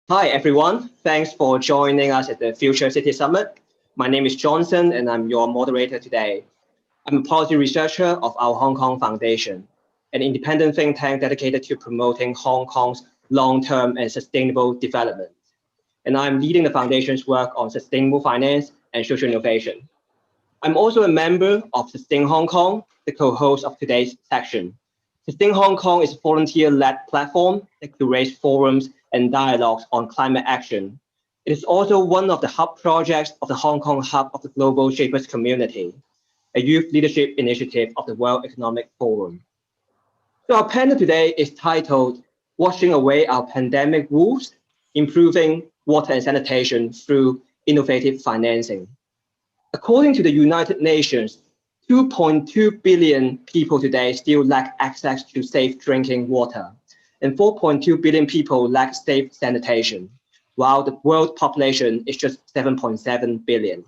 Hi, everyone. Thanks for joining us at the Future City Summit. My name is Johnson, and I'm your moderator today. I'm a policy researcher of our Hong Kong Foundation, an independent think tank dedicated to promoting Hong Kong's long-term and sustainable development. And I'm leading the foundation's work on sustainable finance and social innovation. I'm also a member of Sustain Hong Kong, the co-host of today's section. Sustain Hong Kong is a volunteer-led platform that curates forums and dialogues on climate action. It is also one of the hub projects of the Hong Kong Hub of the Global Shapers Community, a youth leadership initiative of the World Economic Forum. So our panel today is titled Washing Away Our Pandemic Woes, Improving Water and Sanitation Through Innovative Financing. According to the United Nations, 2.2 billion people today still lack access to safe drinking water, and 4.2 billion people lack safe sanitation, while the world population is just 7.7 billion.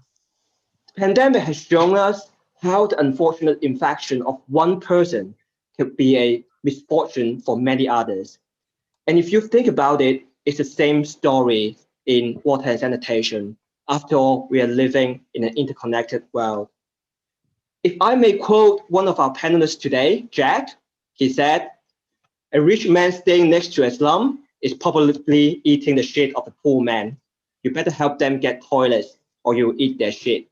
The pandemic has shown us how the unfortunate infection of one person could be a misfortune for many others. And if you think about it, it's the same story in water and sanitation. After all, we are living in an interconnected world. If I may quote one of our panelists today, Jack, he said, "A rich man staying next to a slum is probably eating the shit of the poor man. You better help them get toilets or you'll eat their shit."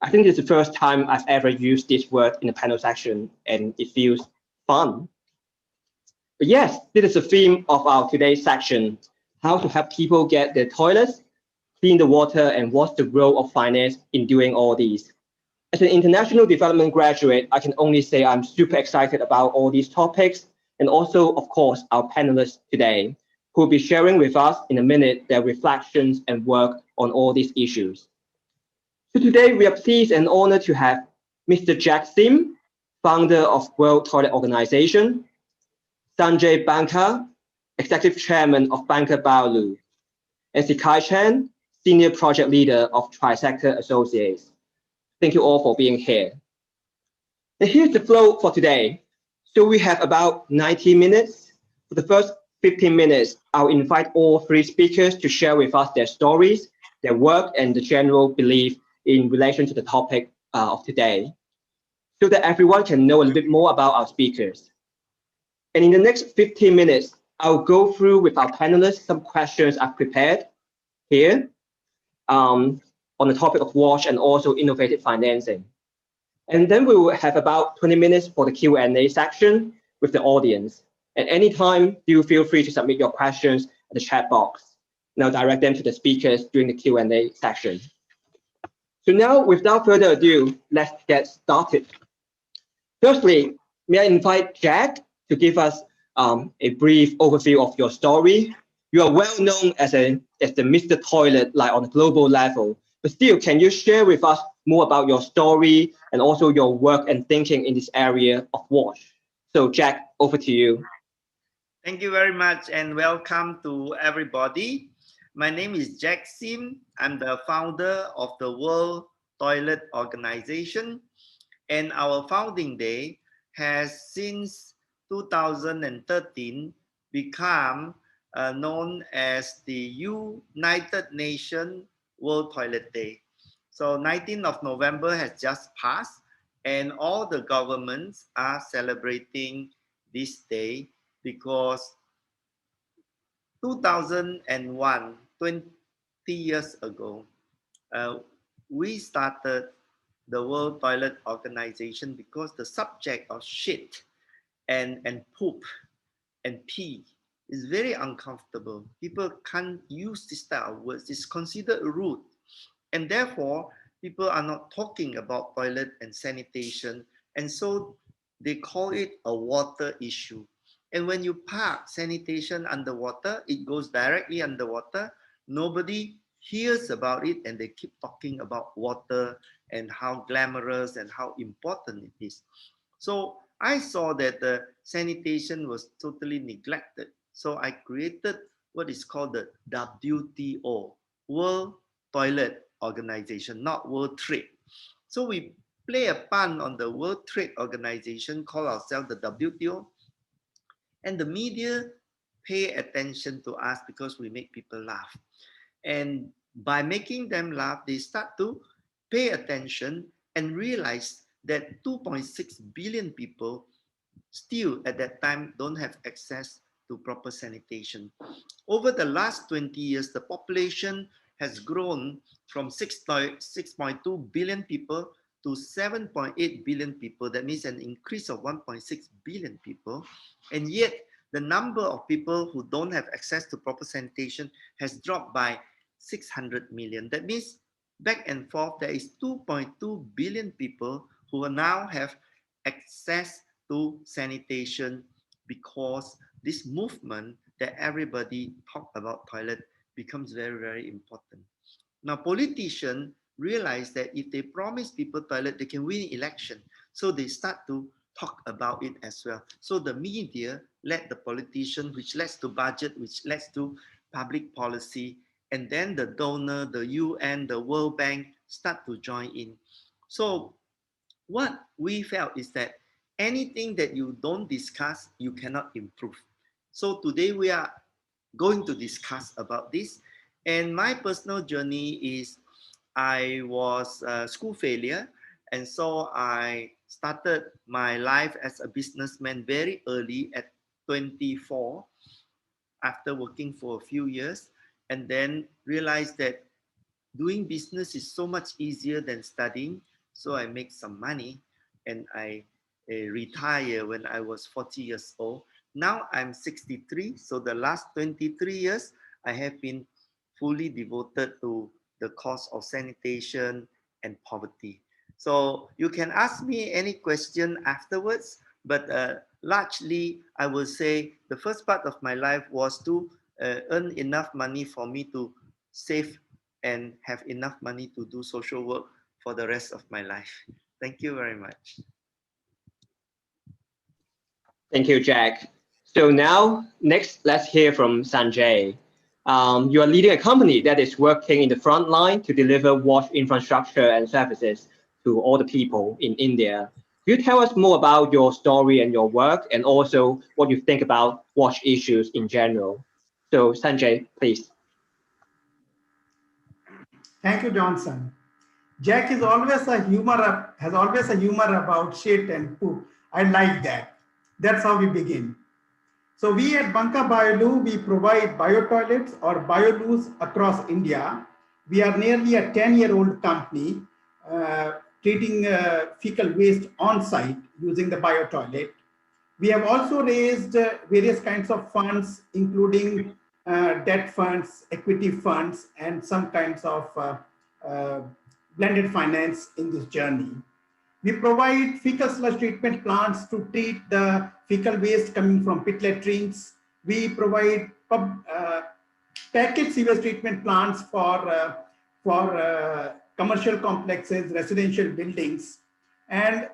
I think it's the first time I've ever used this word in a panel section, and it feels fun. But yes, this is the theme of our today's section, how to help people get their toilets, clean the water, and what's the role of finance in doing all these. As an international development graduate, I can only say I'm super excited about all these topics, and also, of course, our panelists today, who will be sharing with us in a minute their reflections and work on all these issues. So today, we are pleased and honored to have Mr. Jack Sim, founder of World Toilet Organization, Sanja Baka, executive chairman of Baka Baolu, and Sikai Chen, senior project leader of Trisector Associates. Thank you all for being here. And here's the flow for today. So we have about 90 minutes. For the first 15 minutes, I'll invite all three speakers to share with us their stories, their work, and the general belief in relation to the topic of today, so that everyone can know a little bit more about our speakers. And in the next 15 minutes, I'll go through with our panelists some questions I've prepared here on the topic of WASH and also innovative financing. And then we will have about 20 minutes for the Q&A section with the audience. At any time, do feel free to submit your questions at the chat box, and I'll direct them to the speakers during the Q&A section. So now, without further ado, let's get started. Firstly, may I invite Jack to give us a brief overview of your story. You are well known as the Mr. Toilet, like on a global level, but still, can you share with us more about your story and also your work and thinking in this area of WASH? So Jack, over to you. Thank you very much and welcome to everybody. My name is Jack Sim. I'm the founder of the World Toilet Organization, and our founding day has since 2013 become known as the United Nations World Toilet Day. So 19th of November has just passed, and all the governments are celebrating this day because 2001, 20 years ago, we started the World Toilet Organization because the subject of shit and poop and pee is very uncomfortable. People can't use this style of words. It's considered rude. And therefore, people are not talking about toilet and sanitation. And so they call it a water issue. And when you park sanitation underwater, it goes directly underwater. Nobody hears about it, and they keep talking about water and how glamorous and how important it is. So I saw that the sanitation was totally neglected. So I created what is called the WTO, World Toilet Organization, not World Trade. So we play a pun on the World Trade Organization, call ourselves the WTO, and the media pay attention to us because we make people laugh. And by making them laugh, they start to pay attention and realize that 2.6 billion people still at that time don't have access to proper sanitation. Over the last 20 years, the population has grown from 6.2 billion people to 7.8 billion people. That means an increase of 1.6 billion people. And yet the number of people who don't have access to proper sanitation has dropped by 600 million. That means back and forth, there is 2.2 billion people who now have access to sanitation because this movement that everybody talk about toilet becomes very, very important. Now, politicians realize that if they promise people toilet, they can win election. So they start to talk about it as well. So the media led the politician, which leads to budget, which leads to public policy, and then the donor, the UN, the World Bank start to join in. So what we felt is that anything that you don't discuss, you cannot improve. So today we are going to discuss about this. And my personal journey is I was a school failure. And so I started my life as a businessman very early at 24 after working for a few years, and then realized that doing business is so much easier than studying. So I make some money and I retire when I was 40 years old. Now I'm 63. So the last 23 years, I have been fully devoted to the cause of sanitation and poverty. So you can ask me any question afterwards, but largely I will say the first part of my life was to earn enough money for me to save and have enough money to do social work for the rest of my life. Thank you very much. Thank you, Jack. So now, next, let's hear from Sanjay. You are leading a company that is working in the front line to deliver wash infrastructure and services to all the people in India. Could you tell us more about your story and your work, and also what you think about wash issues in general? So Sanjay, please. Thank you, Johnson. Jack is always a humor, has always a humor about shit and poop. I like that. That's how we begin. So we at Baka Bioloo, we provide bio-toilets or bioloos across India. We are nearly a 10-year-old company treating fecal waste on-site using the bio-toilet. We have also raised various kinds of funds, including debt funds, equity funds, and some kinds of blended finance in this journey. We provide fecal sludge treatment plants to treat the fecal waste coming from pit latrines. We provide packaged sewage treatment plants for commercial complexes, residential buildings. And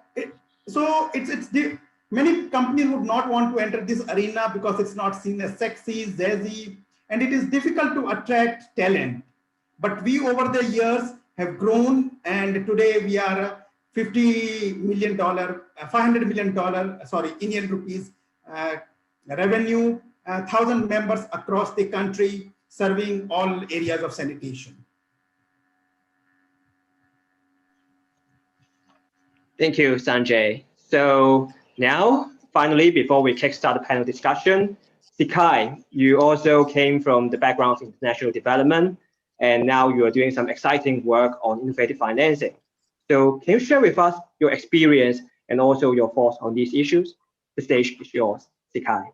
many companies would not want to enter this arena because it's not seen as sexy, zazzy, and it is difficult to attract talent. But we, over the years, have grown, and today we are $500 million, Indian rupees revenue, 1,000 members across the country, serving all areas of sanitation. Thank you, Sanjay. So now, finally, before we kickstart the panel discussion, Sikai, you also came from the background of international development, and now you are doing some exciting work on innovative financing. So can you share with us your experience and also your thoughts on these issues? The stage is yours, Sikai.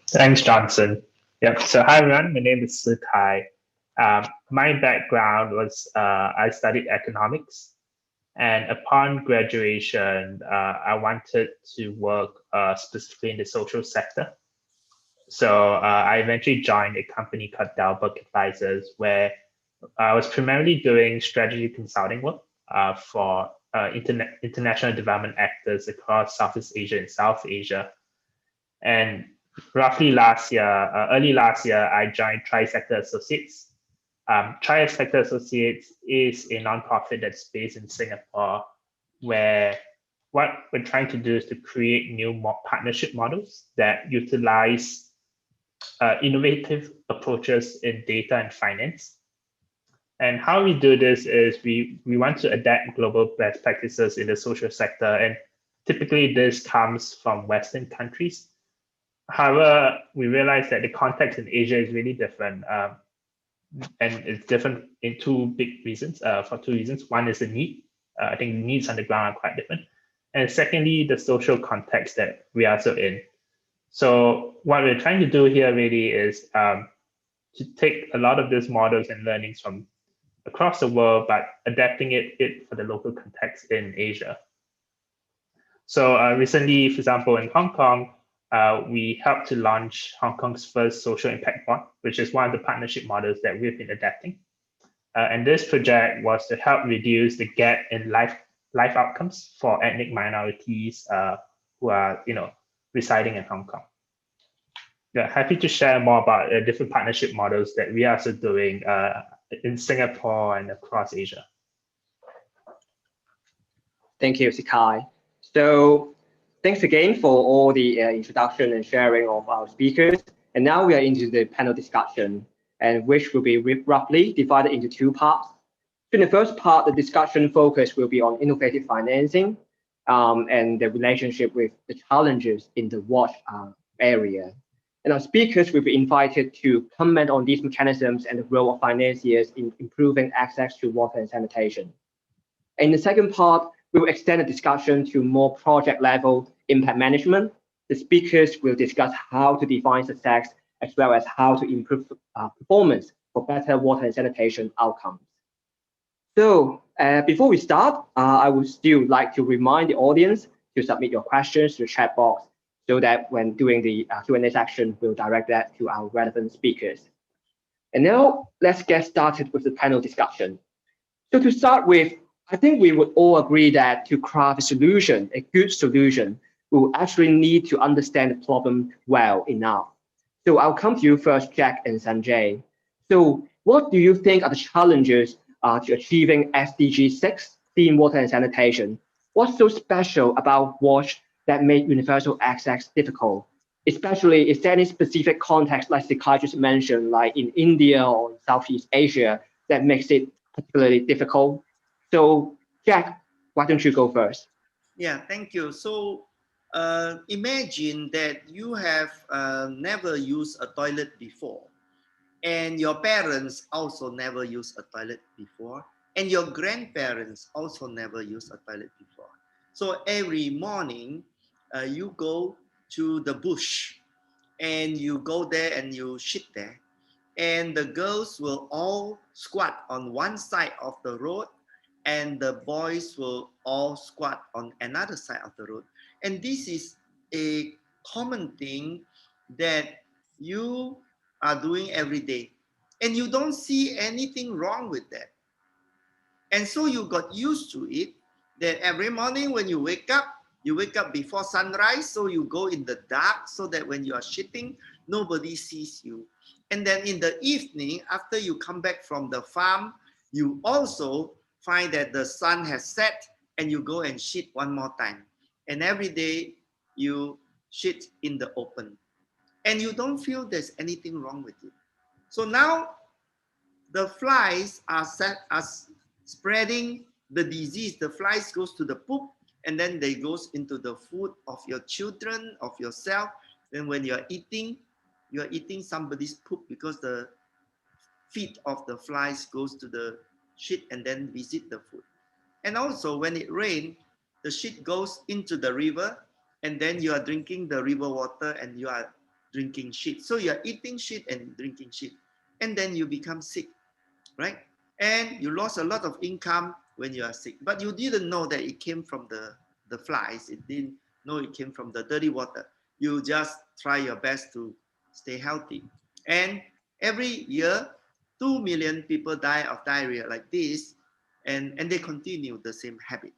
Thanks, Johnson. Yep. So hi, everyone. My name is Sikai. My background was I studied economics. And upon graduation, I wanted to work specifically in the social sector. So I eventually joined a company called Baka Advisors, where I was primarily doing strategy consulting work for international development actors across Southeast Asia and South Asia. And roughly early last year, I joined Tri-Sector Associates. Tri-Sector Associates is a nonprofit that's based in Singapore, where what we're trying to do is to create new partnership models that utilize innovative approaches in data and finance. And how we do this is we want to adapt global best practices in the social sector. And typically this comes from Western countries. However, we realize that the context in Asia is really different. And it's different in two big reasons, for two reasons. One is the need. I think the needs on the ground are quite different. And secondly, the social context that we are so in. So what we're trying to do here really is to take a lot of these models and learnings from across the world, but adapting it for the local context in Asia. So recently, for example, in Hong Kong, we helped to launch Hong Kong's first social impact bond, which is one of the partnership models that we've been adapting. And this project was to help reduce the gap in life outcomes for ethnic minorities who are, residing in Hong Kong. Yeah, happy to share more about different partnership models that we are also doing in Singapore and across Asia. Thank you, Sikai. So thanks again for all the introduction and sharing of our speakers. And now we are into the panel discussion, and which will be roughly divided into two parts. So in the first part, the discussion focus will be on innovative financing and the relationship with the challenges in the WASH area. And our speakers will be invited to comment on these mechanisms and the role of financiers in improving access to water and sanitation. In the second part, we will extend the discussion to more project-level impact management. The speakers will discuss how to define success as well as how to improve performance for better water and sanitation outcomes. So before we start, I would still like to remind the audience to submit your questions to the chat box so that when doing the Q&A section, we'll direct that to our relevant speakers. And now let's get started with the panel discussion. So to start with, I think we would all agree that to craft a solution, a good solution, we will actually need to understand the problem well enough. So I'll come to you first, Jack and Sanjay. So what do you think are the challenges to achieving SDG 6, clean water and sanitation? What's so special about WASH that made universal access difficult? Especially, is there any specific context, like Sikai just mentioned, like in India or Southeast Asia, that makes it particularly difficult? So, Jack, why don't you go first? Yeah, thank you. So, imagine that you have never used a toilet before, and your parents also never used a toilet before, and your grandparents also never used a toilet before. So every morning, you go to the bush, and you go there and you shit there, and the girls will all squat on one side of the road, and the boys will all squat on another side of the road. And this is a common thing that you are doing every day. And you don't see anything wrong with that. And so you got used to it, that every morning when you wake up before sunrise, so you go in the dark so that when you are shitting, nobody sees you. And then in the evening, after you come back from the farm, you also find that the sun has set and you go and shit one more time. And every day you shit in the open. And you don't feel there's anything wrong with it. So now the flies are spreading the disease. The flies goes to the poop, and then they goes into the food of your children, of yourself. Then when you're eating somebody's poop, because the feet of the flies goes to the shit and then visit the food. And also when it rains, the shit goes into the river, and then you are drinking the river water and you are drinking shit. So you are eating shit and drinking shit, and then you become sick, right? And you lost a lot of income when you are sick, but you didn't know that it came from the flies. It didn't know it came from the dirty water. You just try your best to stay healthy. And every year, 2 million people die of diarrhea like this, and they continue the same habit.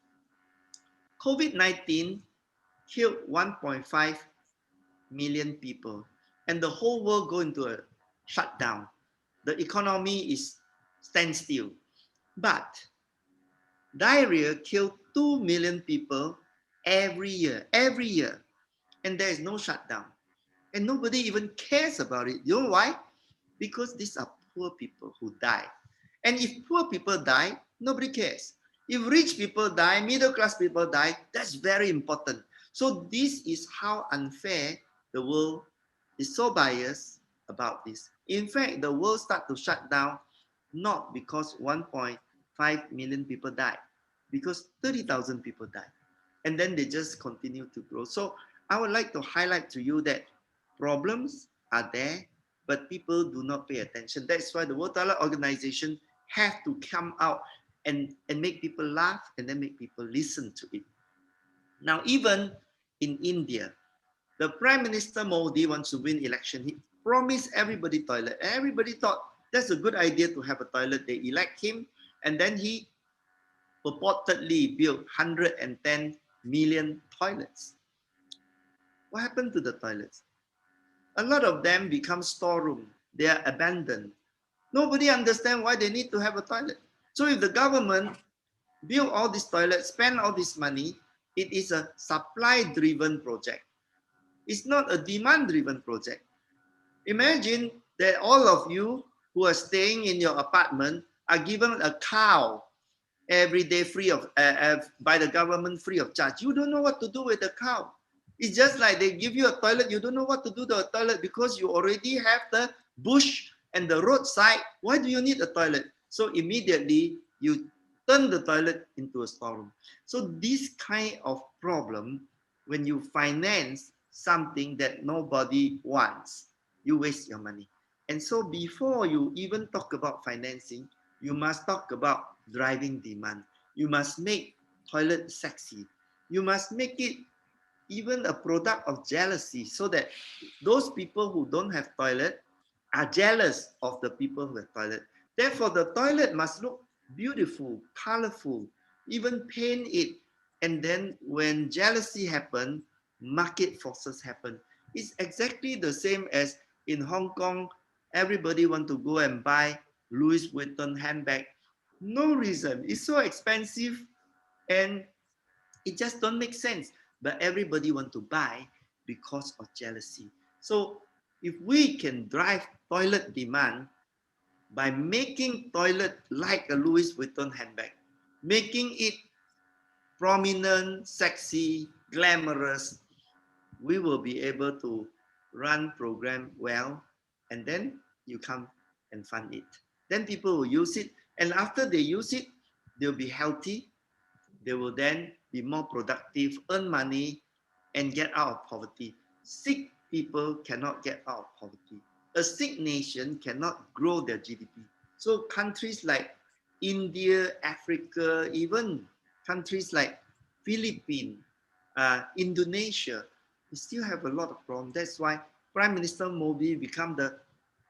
COVID-19 killed 1.5 million people, and the whole world go into a shutdown. The economy is standstill. But diarrhea killed 2 million people, every year, and there is no shutdown. And nobody even cares about it. You know why? Because these are poor people who die. And if poor people die, nobody cares. If rich people die, middle class people die, that's very important. So this is how unfair the world is, so biased about this. In fact, the world started to shut down not because 1.5 million people died, because 30,000 people died. And then they just continue to grow. So I would like to highlight to you that problems are there, but people do not pay attention. That's why the World Toilet Organization have to come out and make people laugh and then make people listen to it. Now, even in India, the Prime Minister Modi wants to win election. He promised everybody toilet. Everybody thought that's a good idea to have a toilet. They elect him, and then he purportedly built 110 million toilets. What happened to the toilets? A lot of them become storeroom. They are abandoned. Nobody understands why they need to have a toilet. So if the government build all these toilets, spend all this money, it is a supply-driven project. It's not a demand-driven project. Imagine that all of you who are staying in your apartment are given a cow every day free of by the government, free of charge. You don't know what to do with the cow. It's just like they give you a toilet, you don't know what to do with the toilet because you already have the bush and the roadside. Why do you need a toilet? So immediately you turn the toilet into a storeroom. So this kind of problem, when you finance something that nobody wants, you waste your money. And so before you even talk about financing, you must talk about driving demand. You must make toilet sexy. You must make it even a product of jealousy, so that those people who don't have toilet are jealous of the people who have toilet. Therefore, the toilet must look beautiful, colorful, even paint it. And then when jealousy happens, market forces happen. It's exactly the same as in Hong Kong. Everybody want to go and buy Louis Vuitton handbag. No reason. It's so expensive and it just don't make sense. But everybody want to buy because of jealousy. So if we can drive toilet demand by making toilet like a Louis Vuitton handbag, making it prominent, sexy, glamorous, we will be able to run program well, and then you come and fund it. Then people will use it, and after they use it, they'll be healthy. They will then be more productive, earn money, and get out of poverty. Sick people cannot get out of poverty. A sick nation cannot grow their GDP. So countries like India, Africa, even countries like Philippines, Indonesia, we still have a lot of problems. That's why Prime Minister Modi become the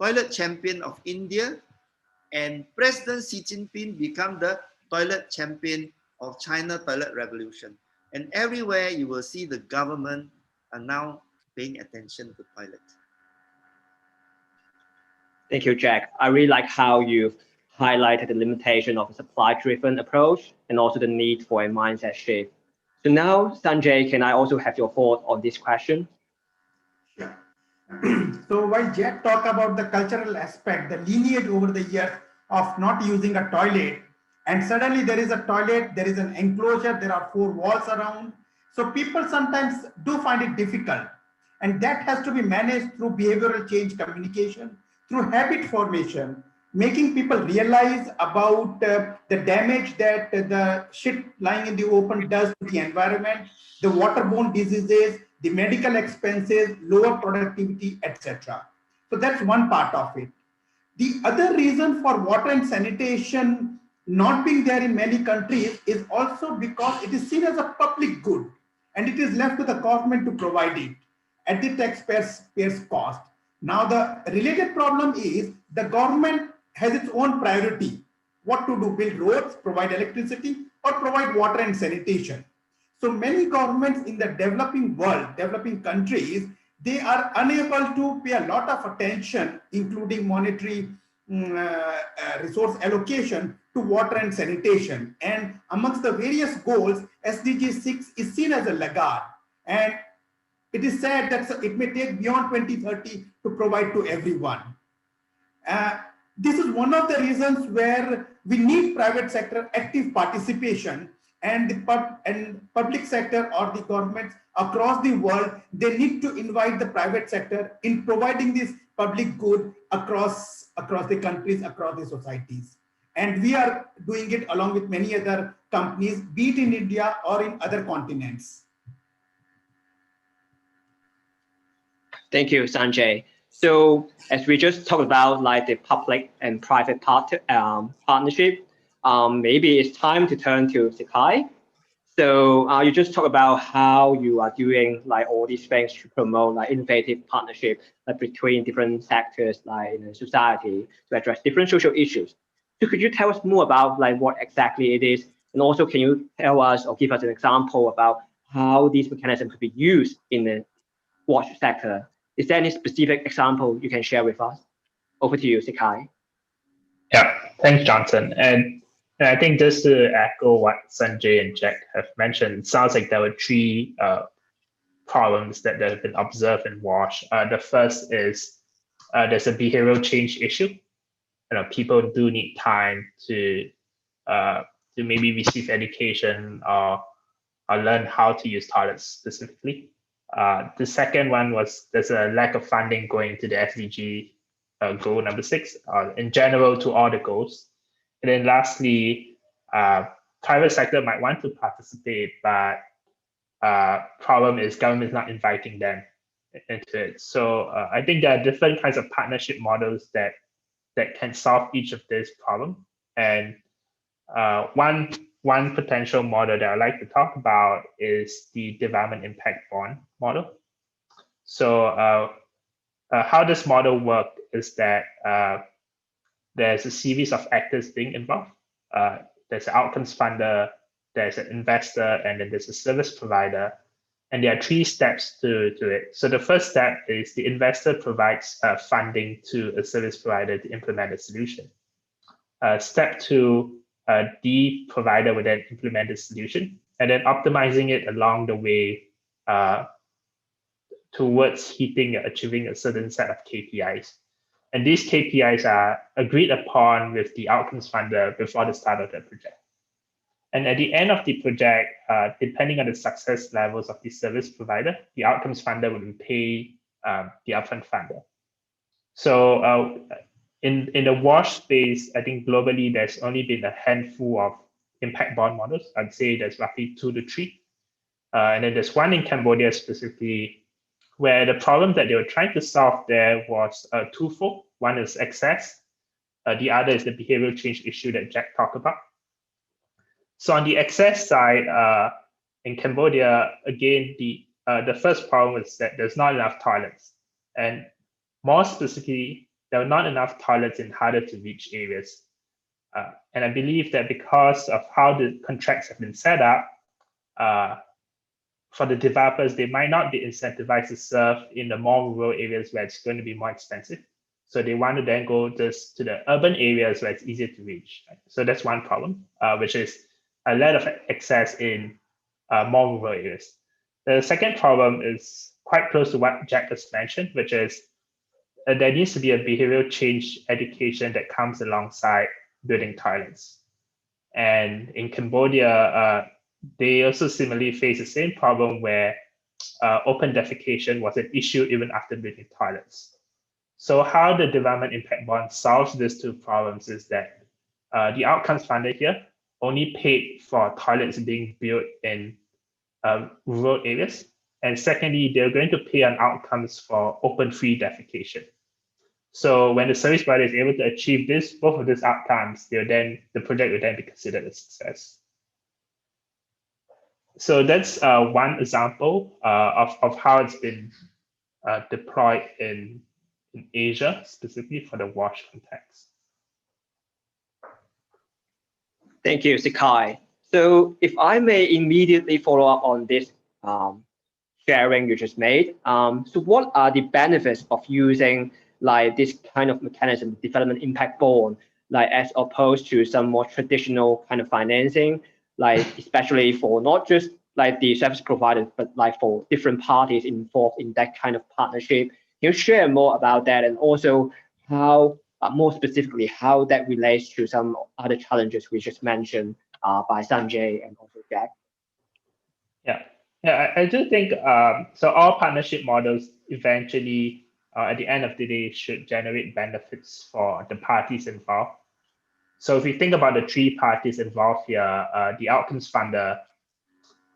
toilet champion of India, and President Xi Jinping become the toilet champion of China toilet revolution. And everywhere you will see the government are now paying attention to toilet. Thank you, Jack. I really like how you've highlighted the limitation of a supply-driven approach and also the need for a mindset shift. So now, Sanjay, can I also have your thoughts on this question? Sure. So while Jack talked about the cultural aspect, the lineage over the years of not using a toilet, and suddenly there is a toilet, there is an enclosure, there are 4 walls around. So people sometimes do find it difficult. And that has to be managed through behavioral change communication, through habit formation, making people realize about the damage that the shit lying in the open does to the environment, the waterborne diseases, the medical expenses, lower productivity, etc. So that's one part of it. The other reason for water and sanitation not being there in many countries is also because it is seen as a public good and it is left to the government to provide it at the taxpayer's cost. Now, the related problem is the government has its own priority. What to do, build roads, provide electricity, or provide water and sanitation. So many governments in the developing world, developing countries, they are unable to pay a lot of attention, including monetary resource allocation to water and sanitation. And amongst the various goals, SDG 6 is seen as a laggard. And it is said that it may take beyond 2030 to provide to everyone. This is one of the reasons where we need private sector active participation, and the public sector or the governments across the world, they need to invite the private sector in providing this public good across the countries, across the societies. And we are doing it along with many other companies, be it in India or in other continents. Thank you, Sanjay. So as we just talked about like the public and private partnership, maybe it's time to turn to Sikai. So you just talked about how you are doing like all these things to promote like innovative partnership like between different sectors like in society to address different social issues. So could you tell us more about like what exactly it is? And also can you tell us or give us an example about how these mechanisms could be used in the watch sector? Is there any specific example you can share with us? Over to you, Sikai. Yeah, thanks, Johnson. And I think just to echo what Sanjay and Jack have mentioned, it sounds like there were three problems that have been observed in WASH. The first is there's a behavioral change issue. People do need time to maybe receive education or learn how to use toilets specifically. The second one was there's a lack of funding going to the SDG goal number 6, in general to all the goals. And then lastly, private sector might want to participate, but problem is government is not inviting them into it. So I think there are different kinds of partnership models that can solve each of these problems. And one potential model that I'd like to talk about is the development impact bond model. So how this model works is that there's a series of actors being involved. There's an outcomes funder, there's an investor, and then there's a service provider. And there are 3 steps to it. So the first step is the investor provides funding to a service provider to implement a solution. Step 2, the provider will then implement the solution and then optimizing it along the way towards achieving a certain set of KPIs. And these KPIs are agreed upon with the outcomes funder before the start of the project. And at the end of the project, depending on the success levels of the service provider, the outcomes funder will pay the upfront funder. So in the WASH space, I think globally, there's only been a handful of impact bond models. I'd say there's roughly 2 to 3. And then there's one in Cambodia specifically, where the problem that they were trying to solve there was twofold. One is access. The other is the behavioral change issue that Jack talked about. So on the access side, in Cambodia, again, the first problem is that there's not enough toilets. And more specifically, there are not enough toilets in harder to reach areas. And I believe that because of how the contracts have been set up, for the developers, they might not be incentivized to serve in the more rural areas where it's going to be more expensive. So they want to then go just to the urban areas where it's easier to reach. So that's one problem, which is a lack of access in more rural areas. The second problem is quite close to what Jack just mentioned, which is there needs to be a behavioral change education that comes alongside building toilets. And in Cambodia, they also similarly face the same problem where open defecation was an issue even after building toilets. So how the development impact bond solves these 2 problems is that the outcomes funder here only paid for toilets being built in rural areas. And secondly, they're going to pay on outcomes for open free defecation. So when the service provider is able to achieve both of these outcomes, the project will then be considered a success. So that's one example of how it's been deployed in Asia, specifically for the WASH context. Thank you, Sikai. So if I may immediately follow up on this sharing you just made, so what are the benefits of using like this kind of mechanism, development impact bond, like as opposed to some more traditional kind of financing, like especially for not just like the service providers, but like for different parties involved in that kind of partnership. Can you share more about that, and also how, more specifically, how that relates to some other challenges we just mentioned by Sanjay and also Jack? Yeah, I do think so. All partnership models eventually, at the end of the day, should generate benefits for the parties involved. So if you think about the three parties involved here, the outcomes funder,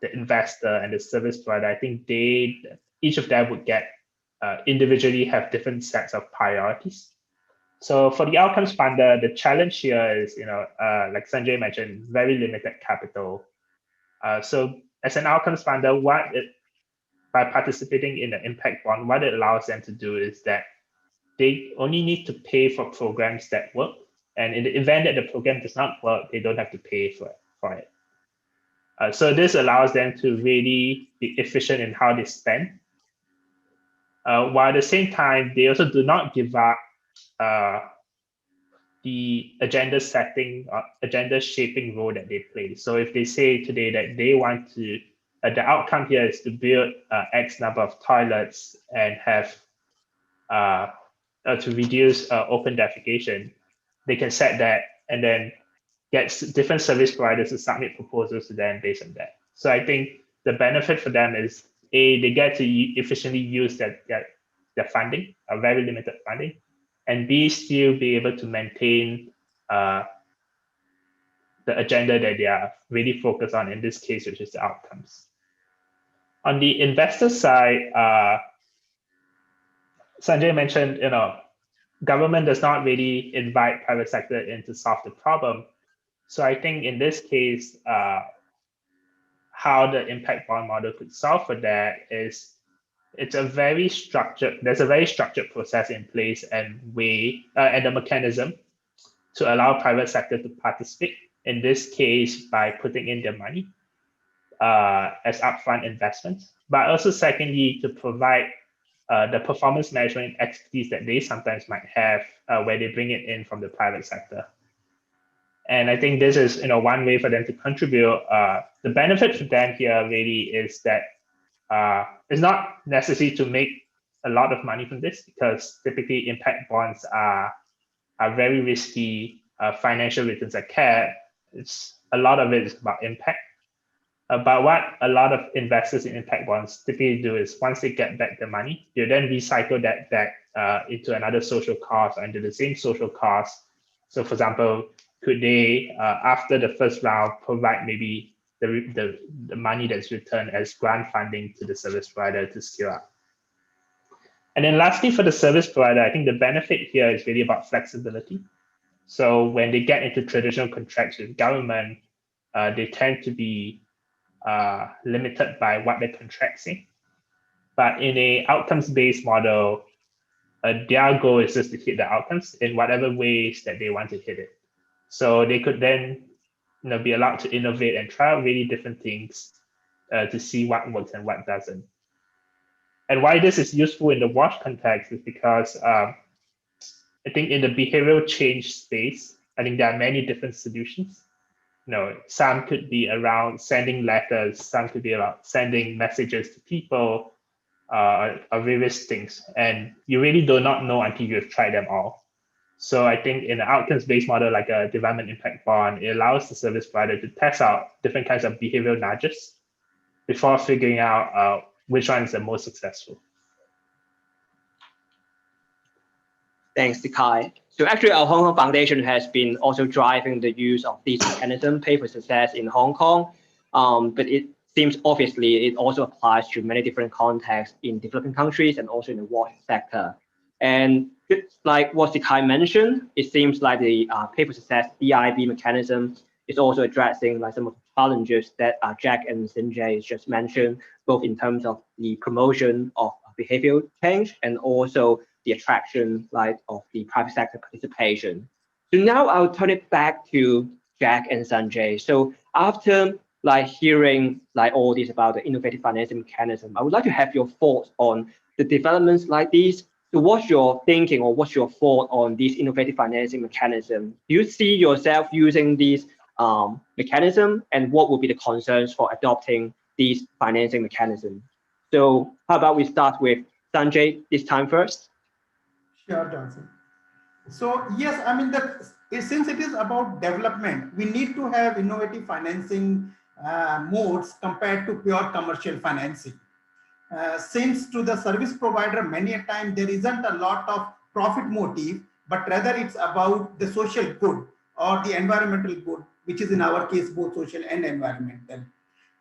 the investor, and the service provider, I think each of them would get individually have different sets of priorities. So for the outcomes funder, the challenge here is, like Sanjay mentioned, very limited capital. So as an outcomes funder, by participating in the impact bond, what it allows them to do is that they only need to pay for programs that work. And in the event that the program does not work, they don't have to pay for it. So this allows them to really be efficient in how they spend. While at the same time, they also do not give up the agenda setting or agenda shaping role that they play. So if they say today that they want to, the outcome here is to build X number of toilets and have to reduce open defecation, they can set that and then get different service providers to submit proposals to them based on that. So I think the benefit for them is A, they get to efficiently use their funding, a very limited funding, and B, still be able to maintain the agenda that they are really focused on in this case, which is the outcomes. On the investor side, Sanjay mentioned, government does not really invite private sector in to solve the problem. So I think in this case, how the impact bond model could solve for that is there's a very structured process in place and a mechanism to allow private sector to participate, in this case by putting in their money as upfront investments, but also secondly to provide the performance management expertise that they sometimes might have where they bring it in from the private sector. And I think this is one way for them to contribute. The benefit for them here really is that it's not necessary to make a lot of money from this, because typically impact bonds are very risky. Financial returns are capped. A lot of it is about impact. But what a lot of investors in impact bonds typically do is once they get back the money, they then recycle that back into another social cause or into the same social cause. So for example, could they, after the first round, provide maybe the money that's returned as grant funding to the service provider to scale up? And then lastly, for the service provider, I think the benefit here is really about flexibility. So when they get into traditional contracts with government, they tend to be limited by what the contract say. But in a outcomes-based model, their goal is just to hit the outcomes in whatever ways that they want to hit it. So they could then be allowed to innovate and try out really different things to see what works and what doesn't. And why this is useful in the WASH context is because I think in the behavioral change space, I think there are many different solutions. Some could be around sending letters, some could be about sending messages to people, or various things. And you really do not know until you've tried them all. So I think in an outcomes-based model like a development impact bond, it allows the service provider to test out different kinds of behavioral nudges before figuring out which one is the most successful. Thanks, Sikai. So actually, our Hong Kong Foundation has been also driving the use of this mechanism, Pay for Success, in Hong Kong. But it seems obviously it also applies to many different contexts in developing countries and also in the WASH sector. And just like what Sikai mentioned, it seems like the Pay for Success DIB mechanism is also addressing like some of the challenges that Jack and Sanjay just mentioned, both in terms of the promotion of behavioral change and also the attraction of the private sector participation. So now I'll turn it back to Jack and Sanjay. So after hearing all this about the innovative financing mechanism, I would like to have your thoughts on the developments like these So what's your thinking or what's your thought on this innovative financing mechanism? Do you see yourself using these mechanism, and what would be the concerns for adopting these financing mechanism? So how about we start with Sanjay this time first? Sure, Johnson. So yes, I mean that since it is about development, we need to have innovative financing modes compared to pure commercial financing. Since to the service provider, many a time there isn't a lot of profit motive, but rather it's about the social good or the environmental good, which is in our case both social and environmental.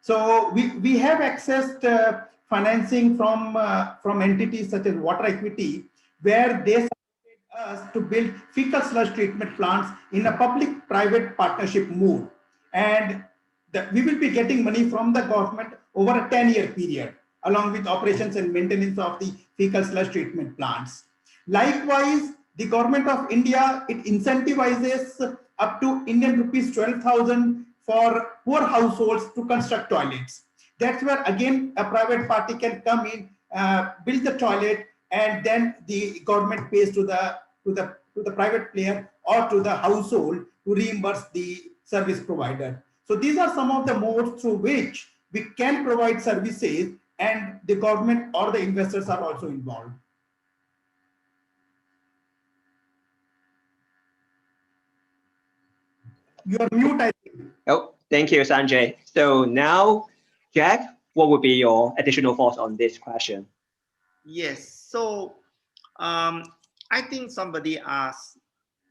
So we have accessed financing from entities such as Water Equity, where they supported us to build fecal sludge treatment plants in a public-private partnership mode, and we will be getting money from the government over a 10-year period, along with operations and maintenance of the fecal sludge treatment plants. Likewise, the government of India, it incentivizes up to Indian rupees 12,000 for poor households to construct toilets. That's where again a private party can come in, build the toilet, and then the government pays to the private player or to the household to reimburse the service provider. So these are some of the modes through which we can provide services, and the government or the investors are also involved. You are mute, I think. Oh, thank you, Sanjay. So now, Jack, what would be your additional thoughts on this question? Yes. So I think somebody asked,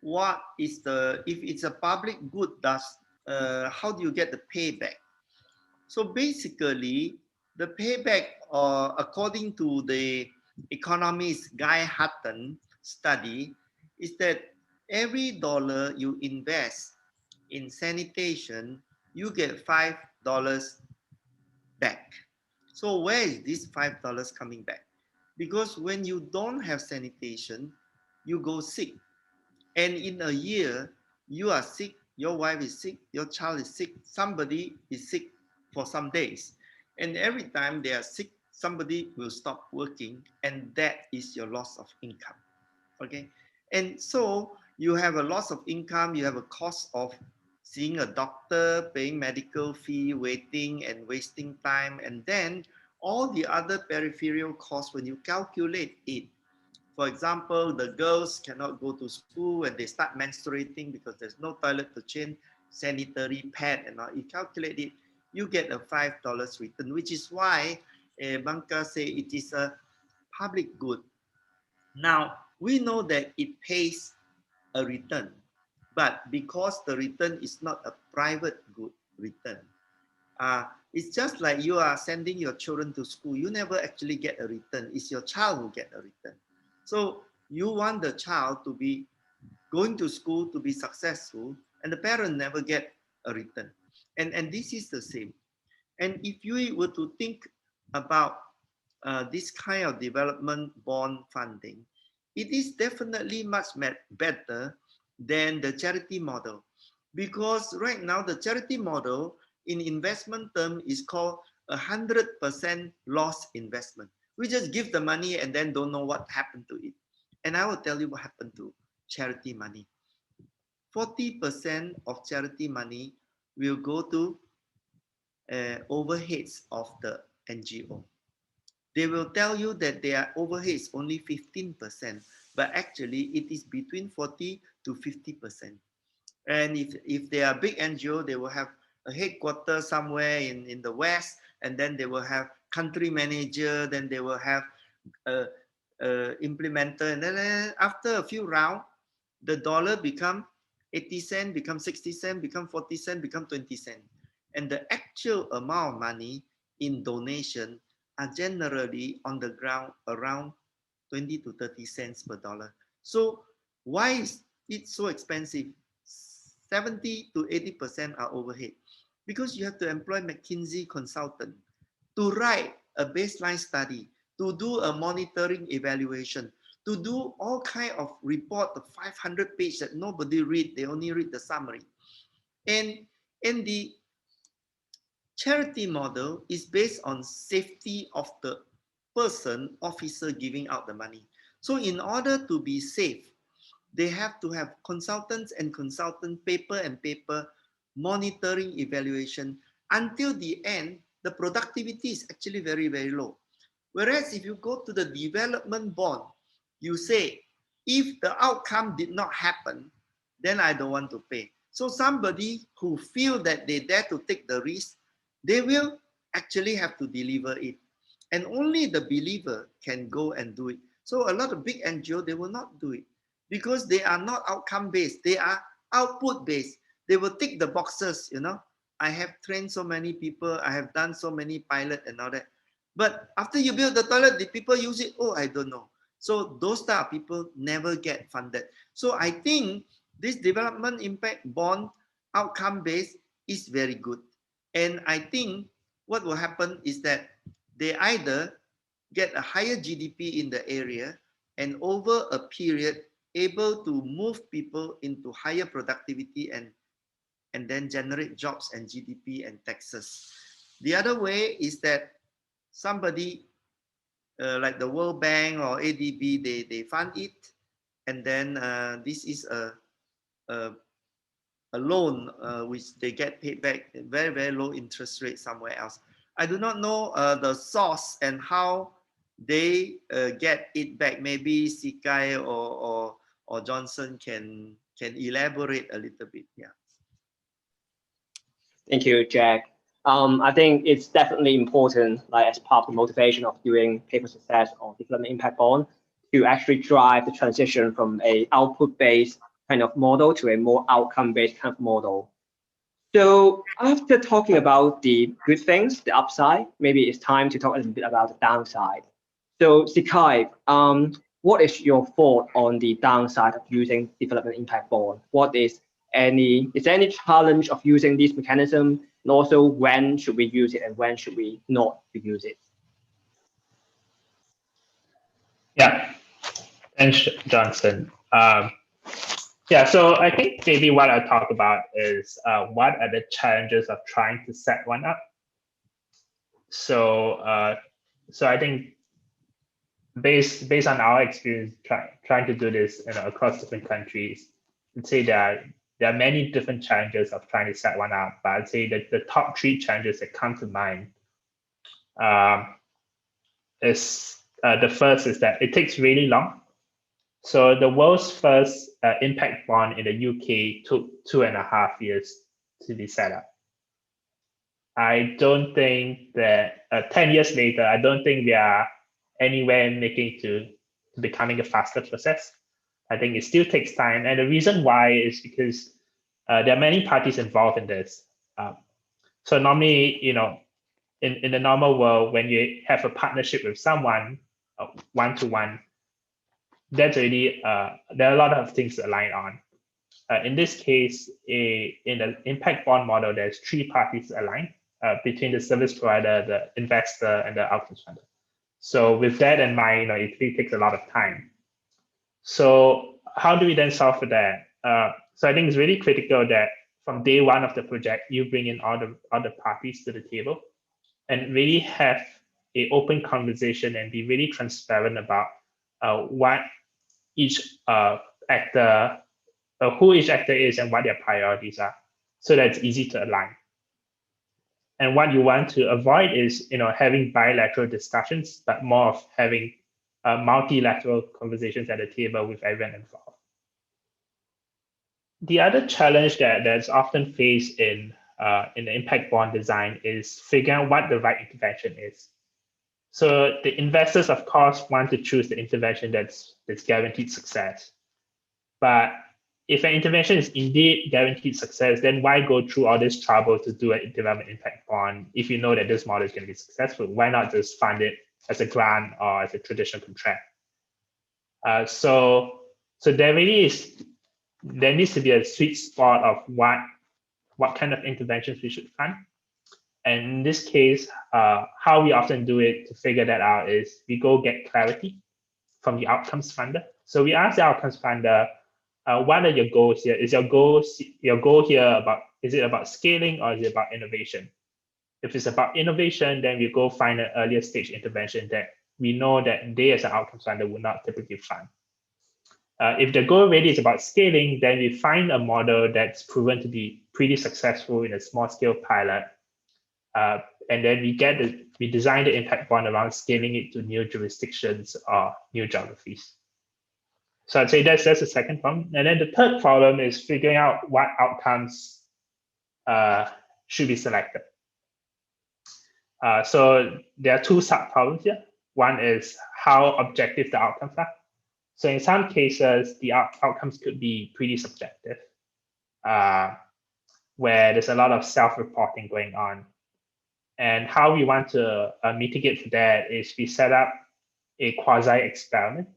what is if it's a public good, how do you get the payback? So basically, the payback, according to the economist Guy Hutton study, is that every dollar you invest in sanitation, you get $5 back. So where is this $5 coming back? Because when you don't have sanitation, you go sick. And in a year, you are sick, your wife is sick, your child is sick, somebody is sick for some days. And every time they are sick, somebody will stop working, and that is your loss of income. Okay. And so you have a loss of income, you have a cost of seeing a doctor, paying medical fee, waiting and wasting time, and then all the other peripheral costs when you calculate it. For example, the girls cannot go to school when they start menstruating because there's no toilet to change sanitary pad and all. You calculate it, you get a $5 return, which is why Baka say it is a public good. Now, we know that it pays a return, but because the return is not a private good return, it's just like you are sending your children to school. You never actually get a return. It's your child who get a return. So you want the child to be going to school to be successful, and the parent never get a return. And this is the same. And if you were to think about this kind of development bond funding, it is definitely much better than the charity model. Because right now, the charity model in investment term is called 100% loss investment. We just give the money and then don't know what happened to it. And I will tell you what happened to charity money. 40% of charity money will go to overheads of the NGO. They will tell you that their overhead is only 15%, but actually it is between 40 to 50%. And if they are big NGO, they will have a headquarters somewhere in the West, and then they will have country manager, then they will have implementer, and then after a few rounds, the dollar become 80 cents, become 60 cents, become 40 cents, become 20 cents. And the actual amount of money in donation are generally on the ground around 20 to 30 cents per dollar. So why is it so expensive? 70 to 80% are overhead, because you have to employ McKinsey consultant to write a baseline study, to do a monitoring evaluation, to do all kind of report, the 500 page that nobody read, they only read the summary. And the charity model is based on safety of the person, officer giving out the money. So in order to be safe, they have to have consultants and consultant paper and paper monitoring evaluation until the end. The productivity is actually very, very low. Whereas if you go to the development bond, you say, if the outcome did not happen, then I don't want to pay. So somebody who feel that they dare to take the risk, they will actually have to deliver it. And only the believer can go and do it. So a lot of big NGO, they will not do it because they are not outcome based. They are output based. They will tick the boxes, you know. I have trained so many people. I have done so many pilot and all that. But after you build the toilet, the people use it? Oh, I don't know. So those type of people never get funded. So I think this development impact bond outcome based is very good. And I think what will happen is that they either get a higher GDP in the area and over a period able to move people into higher productivity and then generate jobs and GDP and taxes. The other way is that somebody like the World Bank or ADB, they fund it, and then this is a loan which they get paid back at very, very low interest rate somewhere else. I do not know the source and how they get it back. Maybe Sikai or Johnson can elaborate a little bit. Yeah. Thank you, Jack. I think it's definitely important, like as part of the motivation of doing paper success or development impact bond, to actually drive the transition from a output-based kind of model to a more outcome-based kind of model. So after talking about the good things, the upside, maybe it's time to talk a little bit about the downside. So Sikai, what is your thought on the downside of using development impact bond? Is there any challenge of using this mechanism? And also, when should we use it and when should we not use it? Yeah, thanks, Johnson. Yeah, so I think maybe what I'll talk about is what are the challenges of trying to set one up. So, I think based on our experience trying to do this across different countries, I'd say that there are many different challenges of trying to set one up, but I'd say that the top 3 challenges that come to mind is the first is that it takes really long. So the world's first impact bond in the UK took 2.5 years to be set up. I don't think that 10 years later, I don't think we are anywhere making to becoming a faster process. I think it still takes time. And the reason why is because there are many parties involved in this. So normally, in the normal world, when you have a partnership with someone, one-to-one, that's already, there are a lot of things to align on. In this case, in the impact bond model, there's 3 parties aligned between the service provider, the investor, and the outcomes funder. So with that in mind, it really takes a lot of time. So how do we then solve for that? So I think it's really critical that from day one of the project, you bring in all the other parties to the table and really have an open conversation and be really transparent about what each actor, who each actor is and what their priorities are, so that it's easy to align. And what you want to avoid is, having bilateral discussions, but more of having multilateral conversations at the table with everyone involved. The other challenge that's often faced in the impact bond design is figuring out what the right intervention is. So the investors, of course, want to choose the intervention that's guaranteed success. But if an intervention is indeed guaranteed success, then why go through all this trouble to do a development impact bond if you know that this model is going to be successful? Why not just fund it as a grant or as a traditional contract? So there needs to be a sweet spot of what kind of interventions we should fund. And in this case, how we often do it to figure that out is we go get clarity from the outcomes funder. So we ask the outcomes funder, what are your goals here? Is your goal here about scaling or is it about innovation? If it's about innovation, then we go find an earlier stage intervention that we know that they as an outcomes funder would not typically fund. If the goal really is about scaling, then we find a model that's proven to be pretty successful in a small scale pilot. And then we design the impact bond around scaling it to new jurisdictions or new geographies. So I'd say that's the second problem. And then the third problem is figuring out what outcomes should be selected. So there are two sub-problems here. One is how objective the outcomes are. So in some cases, the outcomes could be pretty subjective, where there's a lot of self-reporting going on. And how we want to mitigate for that is we set up a quasi-experiment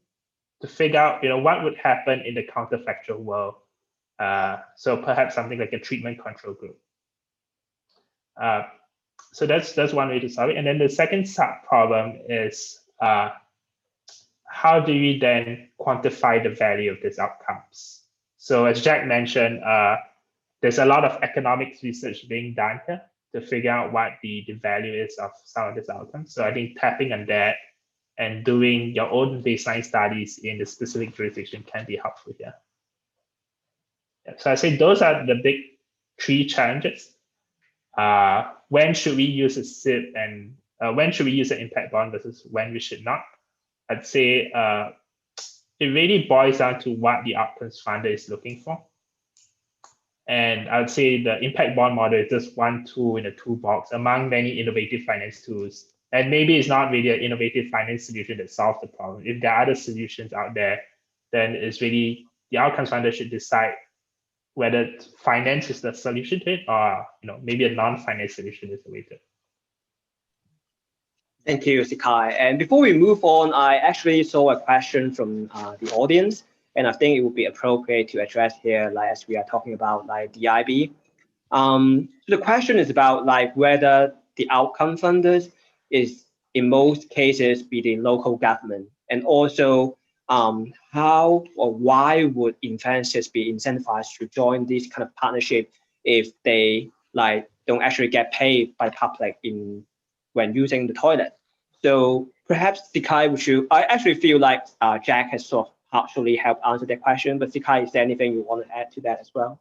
to figure out, what would happen in the counterfactual world. So perhaps something like a treatment control group. So that's one way to solve it. And then the second sub-problem is how do we then quantify the value of these outcomes? So as Jack mentioned, there's a lot of economics research being done here to figure out what the value is of some of these outcomes. So I think tapping on that and doing your own baseline studies in the specific jurisdiction can be helpful here. Yeah, so I say those are the big three challenges. When should we use a SIP and when should we use an impact bond versus when we should not? I'd say it really boils down to what the outcomes funder is looking for. And I would say the impact bond model is just one tool in a toolbox among many innovative finance tools. And maybe it's not really an innovative finance solution that solves the problem. If there are other solutions out there, then it's really the outcomes funder should decide whether finance is the solution to it or maybe a non-finance solution is the way to it. Thank you, Sikai. And before we move on, I actually saw a question from the audience, and I think it would be appropriate to address here, as we are talking about DIB. The question is about whether the outcome funders is in most cases be the local government, and also how or why would investors be incentivized to join this kind of partnership if they don't actually get paid by the public when using the toilet? So perhaps Sikai, I actually feel like Jack has sort of partially helped answer that question, but Sikai, is there anything you want to add to that as well?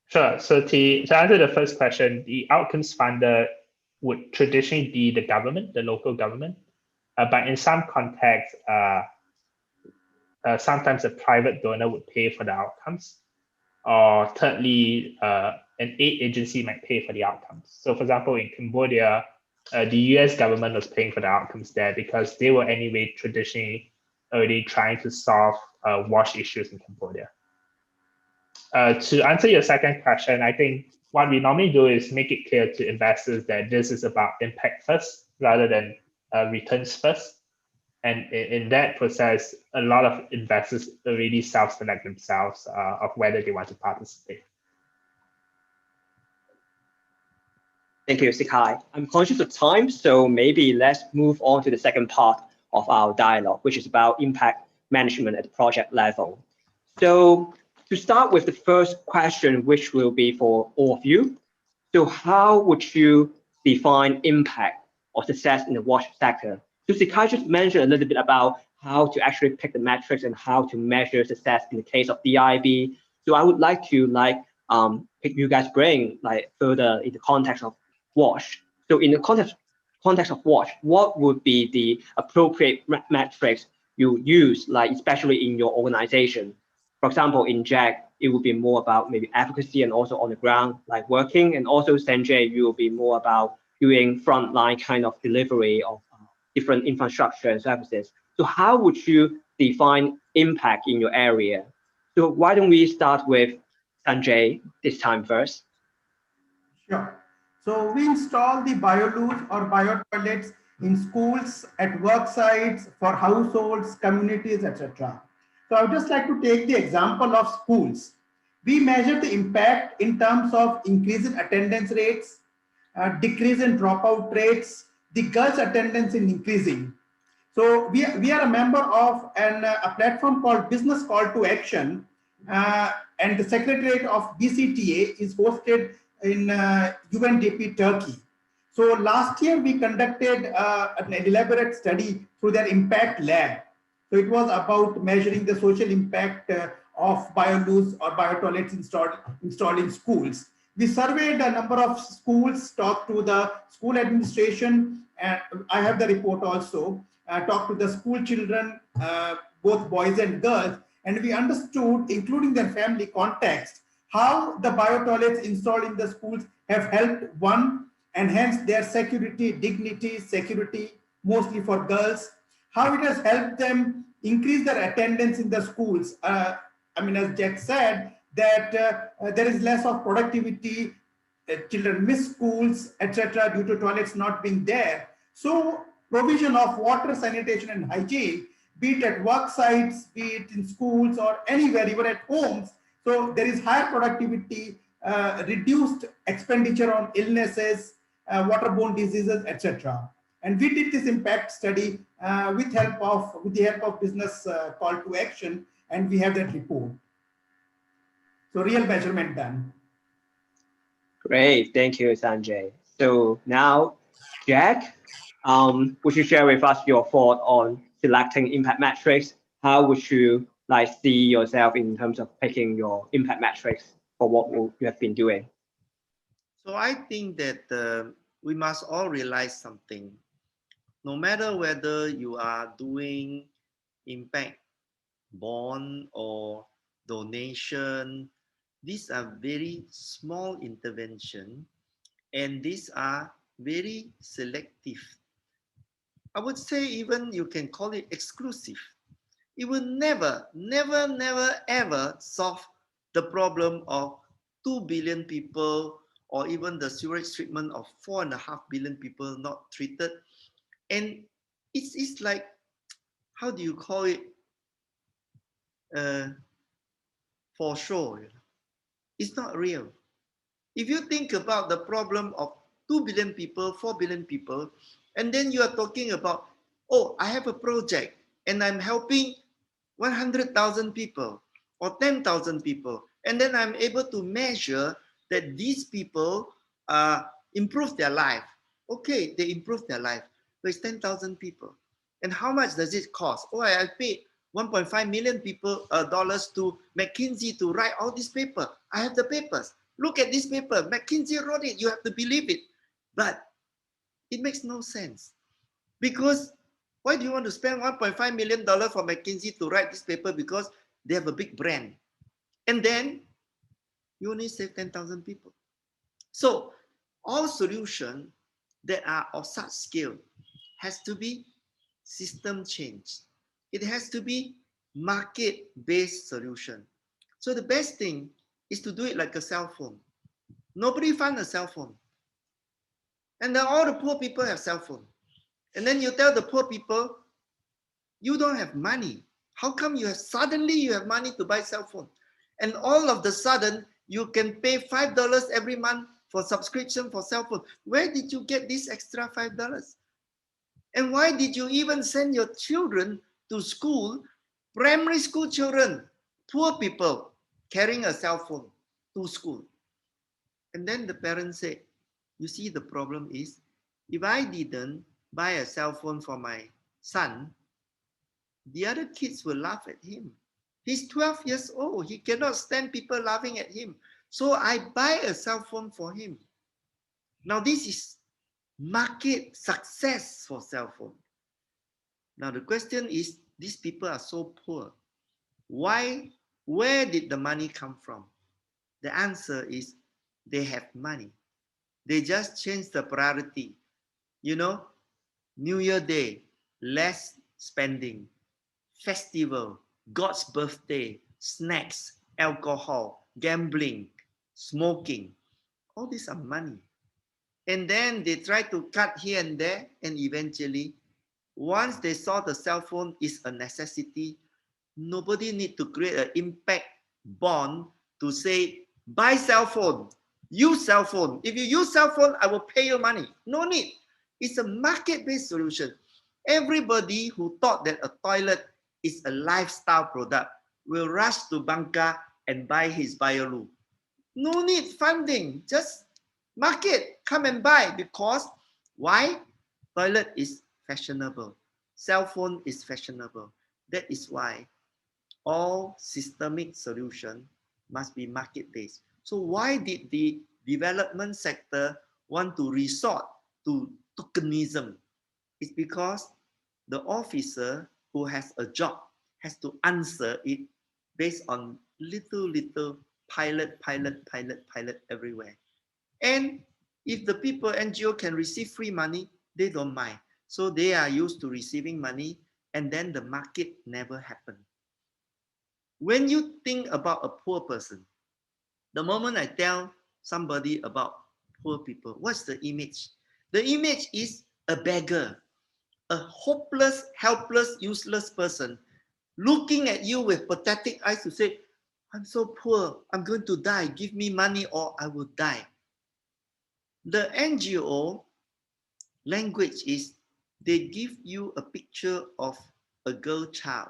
Sure. So to answer the first question, the outcomes funder would traditionally be the government, the local government, but in some contexts, sometimes a private donor would pay for the outcomes, or thirdly, an aid agency might pay for the outcomes. So for example, in Cambodia, the US government was paying for the outcomes there because they were anyway traditionally already trying to solve wash issues in Cambodia. To answer your second question, I think what we normally do is make it clear to investors that this is about impact first rather than returns first. And in that process, a lot of investors already self-select themselves of whether they want to participate. Thank you, Sikai. I'm conscious of time, so maybe let's move on to the second part of our dialogue, which is about impact management at the project level. So to start with the first question, which will be for all of you. So how would you define impact or success in the wash sector? So Sikai just mentioned a little bit about how to actually pick the metrics and how to measure success in the case of DIB. So I would like to pick you guys' brain further in the context of wash. So in the context of wash, what would be the appropriate metrics you use, especially in your organization? For example, in Jack, it would be more about maybe advocacy and also on the ground, working. And also Sanja, you will be more about doing frontline kind of delivery of different infrastructure and services. So how would you define impact in your area? So why don't we start with Sanjay this time first? Sure. So we install the bioloos or biotoilets in schools, at work sites, for households, communities, etc. So I would just like to take the example of schools. We measure the impact in terms of increase in attendance rates, decrease in dropout rates, the girls' attendance in increasing. So we are a member of a platform called Business Call to Action, and the Secretariat of BCTA is hosted in UNDP Turkey. So last year we conducted an elaborate study through their impact lab. So it was about measuring the social impact of bioloos or biotoilets installed in schools. We surveyed a number of schools, talked to the school administration, and I have the report also, talked to the school children, both boys and girls, and we understood, including their family context, how the biotoilets installed in the schools have helped, one, enhance their security, mostly for girls, how it has helped them increase their attendance in the schools. I mean, as Jack said, that there is less of productivity, children miss schools, etc., due to toilets not being there. So provision of water, sanitation, and hygiene, be it at work sites, be it in schools or anywhere, even at homes. So there is higher productivity, reduced expenditure on illnesses, waterborne diseases, etc. And we did this impact study with the help of business call to action, and we have that report. So real measurement done. Great, thank you, Sanjay. So now, Jack, would you share with us your thought on selecting impact metrics? How would you see yourself in terms of picking your impact metrics for what you have been doing? So I think that we must all realize something. No matter whether you are doing impact bond or donation, these are very small intervention, and these are very selective. I would say even you can call it exclusive. It will never, ever solve the problem of 2 billion people, or even the sewage treatment of 4.5 billion people not treated. And it's like, how do you call it? For sure, it's not real. If you think about the problem of 2 billion people, 4 billion people, and then you are talking about, oh, I have a project and I'm helping 100,000 people or 10,000 people, and then I'm able to measure that these people improve their life. Okay, they improve their life, but it's 10,000 people. And how much does it cost? Oh, I paid 1.5 million people dollars to McKinsey to write all this paper. I have the papers. Look at this paper. McKinsey wrote it. You have to believe it. But it makes no sense. Because why do you want to spend $1.5 million for McKinsey to write this paper? Because they have a big brand. And then you only save 10,000 people. So all solutions that are of such scale has to be system change. It has to be market-based solution. So the best thing is to do it like a cell phone. Nobody finds a cell phone. And then all the poor people have cell phone. And then you tell the poor people, you don't have money. How come suddenly you have money to buy cell phone? And all of the sudden, you can pay $5 every month for subscription for cell phone. Where did you get this extra $5? And why did you even send your children to school, primary school children, poor people, carrying a cell phone to school? And then the parents say, you see, the problem is, if I didn't buy a cell phone for my son, the other kids will laugh at him. He's 12 years old. He cannot stand people laughing at him. So I buy a cell phone for him. Now this is market success for cell phone. Now the question is, these people are so poor. Why? Where did the money come from? The answer is they have money. They just changed the priority. You know, New Year Day, less spending. Festival, God's birthday, snacks, alcohol, gambling, smoking. All these are money. And then they try to cut here and there, and eventually, once they saw the cell phone is a necessity, nobody need to create an impact bond to say, buy cell phone, use cell phone. If you use cell phone, I will pay you money. No need. It's a market-based solution. Everybody who thought that a toilet is a lifestyle product will rush to Baka and buy his bioloo. No need funding, just market, come and buy, because Why? Toilet is fashionable. Cell phone is fashionable. That is why all systemic solution must be market-based. So why did the development sector want to resort to tokenism? It's because the officer who has a job has to answer it based on little pilot everywhere. And if the people NGO can receive free money, they don't mind. So they are used to receiving money, and then the market never happened. When you think about a poor person, the moment I tell somebody about poor people, what's the image? The image is a beggar, a hopeless, helpless, useless person looking at you with pathetic eyes to say, I'm so poor, I'm going to die, give me money or I will die. The NGO language is they give you a picture of a girl child,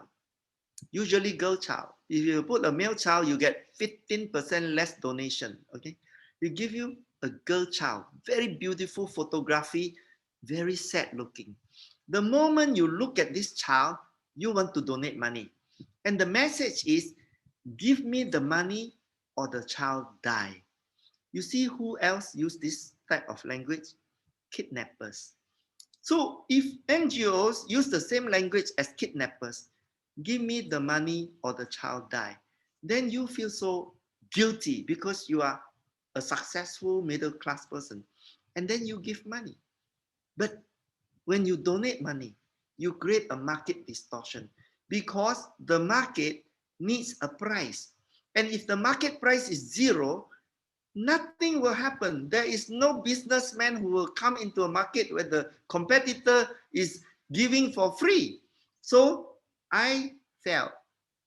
usually girl child. If you put a male child, you get 15% less donation, okay? They give you a girl child, very beautiful photography, very sad looking. The moment you look at this child, you want to donate money. And the message is, give me the money or the child die. You see who else use this type of language? Kidnappers. So if NGOs use the same language as kidnappers, give me the money or the child die, then you feel so guilty because you are a successful middle class person. And then you give money. But when you donate money, you create a market distortion because the market needs a price. And if the market price is zero, nothing will happen. There is no businessman who will come into a market where the competitor is giving for free. So I felt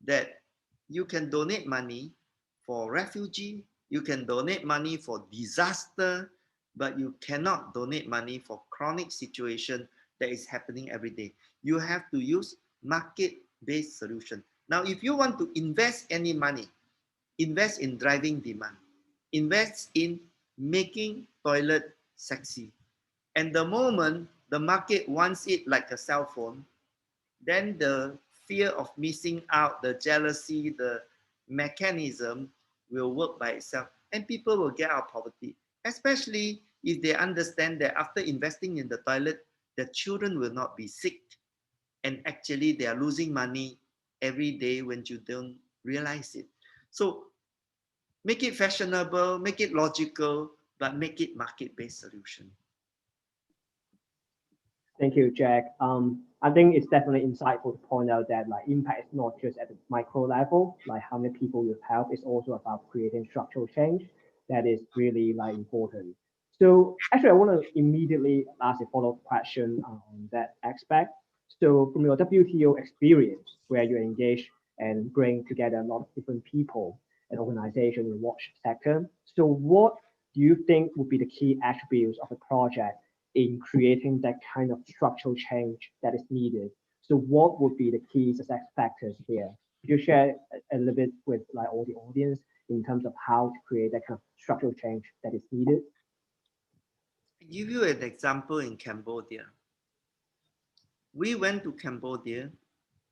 that you can donate money for refugee, you can donate money for disaster, but you cannot donate money for chronic situation that is happening every day. You have to use market-based solution. Now, if you want to invest any money, invest in driving demand. Invest in making toilet sexy. And the moment the market wants it like a cell phone, then the fear of missing out, the jealousy, the mechanism will work by itself and people will get out of poverty, especially if they understand that after investing in the toilet, the children will not be sick. And actually they are losing money every day when you don't realize it. So make it fashionable, make it logical, but make it market-based solution. Thank you, Jack. I think it's definitely insightful to point out that like impact is not just at the micro level, like how many people you help. It's also about creating structural change that is really like important. So actually, I want to immediately ask a follow-up question on that aspect. So from your WTO experience, where you engage and bring together a lot of different people and organizations in the watch sector, so what do you think would be the key attributes of a project in creating that kind of structural change that is needed? So what would be the key success factors here? Could you share a little bit with like all the audience in terms of how to create that kind of structural change that is needed? I'll give you an example in Cambodia. We went to Cambodia.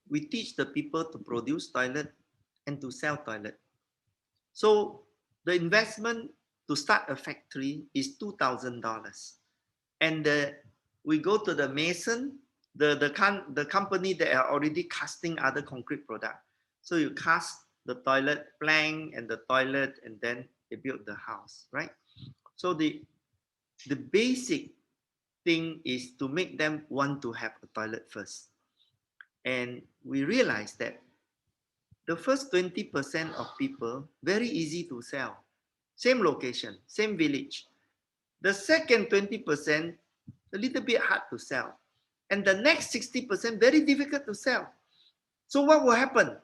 We teach the people to produce toilet and to sell toilet. So the investment to start a factory is $2,000. And we go to the mason, the company that are already casting other concrete product. So you cast the toilet plank and the toilet, and then they build the house, right? So the basic thing is to make them want to have a toilet first. And we realized that the first 20% of people, very easy to sell. Same location, same village. The second 20%, a little bit hard to sell. And the next 60%, very difficult to sell. So what will happen?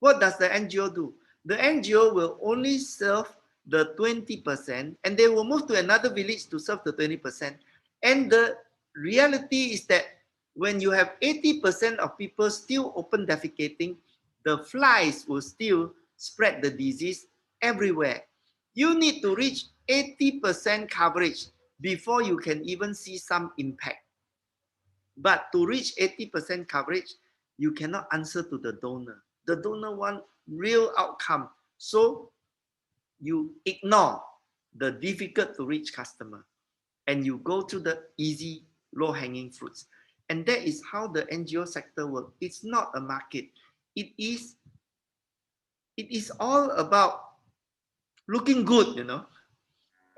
What does the NGO do? The NGO will only serve the 20% and they will move to another village to serve the 20%. And the reality is that when you have 80% of people still open defecating, the flies will still spread the disease everywhere. You need to reach 80% coverage before you can even see some impact. But to reach 80% coverage, you cannot answer to the donor. The donor want real outcome. So you ignore the difficult to reach customer and you go to the easy, low hanging fruits. And that is how the NGO sector works. It's not a market. It is all about looking good, you know.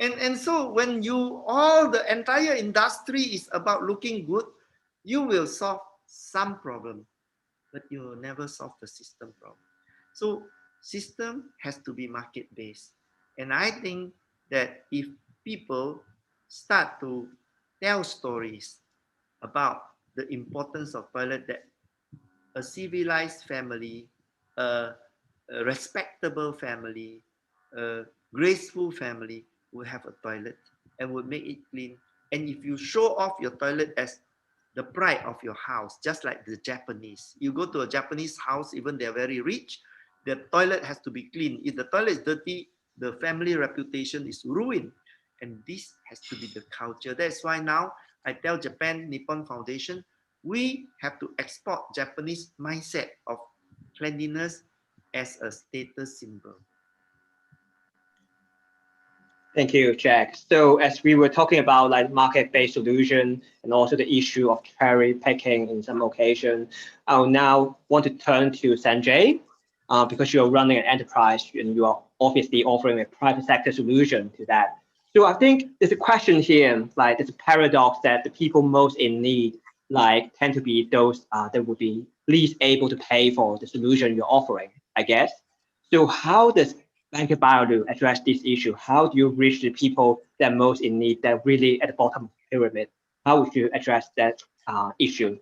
And so when the entire industry is about looking good, you will solve some problem, but you will never solve the system problem. So system has to be market-based. And I think that if people start to tell stories about the importance of toilet, that a civilized family, a respectable family, a graceful family will have a toilet and will make it clean. And if you show off your toilet as the pride of your house, just like the Japanese, you go to a Japanese house, even they're very rich, the toilet has to be clean. If the toilet is dirty, the family reputation is ruined. And this has to be the culture. That's why now I tell Japan Nippon Foundation, we have to export Japanese mindset of cleanliness as a status symbol. Thank you, Jack. So as we were talking about like market-based solution and also the issue of cherry picking in some occasion, I'll now want to turn to Sanjay because you're running an enterprise and you are obviously offering a private sector solution to that. So I think there's a question here, like there's a paradox that the people most in need like tend to be those that would be least able to pay for the solution you're offering, I guess. So how does Baka Biodu address this issue? How do you reach the people that are most in need, that are really at the bottom of the pyramid? How would you address that issue?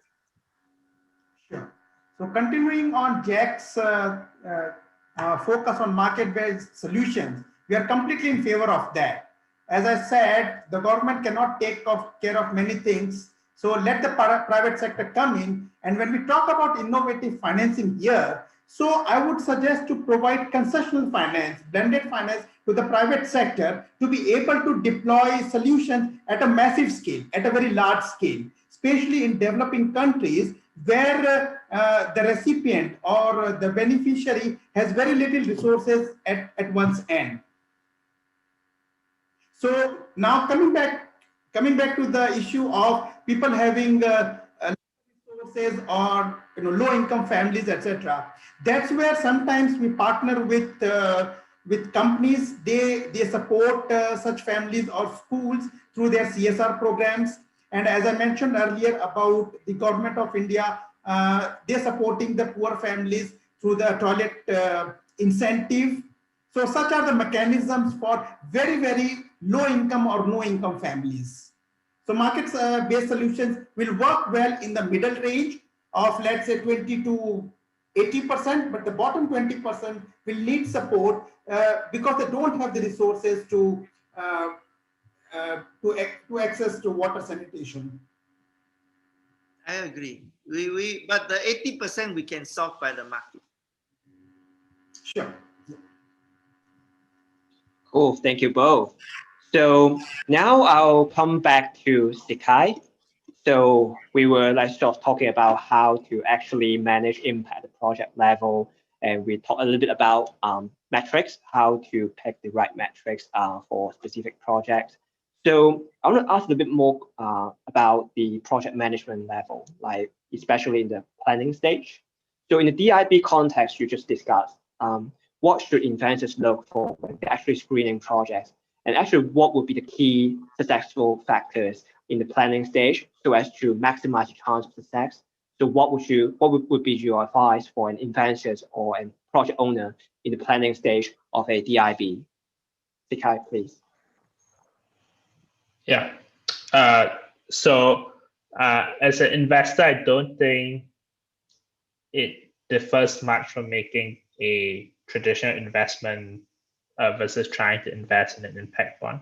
Sure. So continuing on Jack's focus on market-based solutions, we are completely in favor of that. As I said, the government cannot take care of many things. So let the private sector come in. And when we talk about innovative financing here, so I would suggest to provide concessional finance, blended finance to the private sector to be able to deploy solutions at a massive scale, at a very large scale, especially in developing countries where the recipient or the beneficiary has very little resources at one's end. So now coming back to the issue of people having resources or low-income families, etc. That's where sometimes we partner with companies. They support such families or schools through their CSR programs. And as I mentioned earlier about the government of India, they're supporting the poor families through the toilet incentive. So such are the mechanisms for very, very low income or no income families. So market-based solutions will work well in the middle range of, let's say, 20 to 80%, but the bottom 20% will need support because they don't have the resources to access to water sanitation. I agree. But the 80% we can solve by the market. Sure. Cool, thank you both. So now I'll come back to Sikai. So we were just talking about how to actually manage impact at the project level, and we talked a little bit about metrics, how to pick the right metrics for specific projects. So I want to ask a bit more about the project management level, like especially in the planning stage. So in the DIB context you just discussed, what should investors look for when they're actually screening projects? And actually, what would be the key successful factors in the planning stage so as to maximize the chance of success? So what would be your advice for an investor or a project owner in the planning stage of a DIB? Sikai, please. Yeah. So as an investor, I don't think it differs much from making a traditional investment versus trying to invest in an impact fund.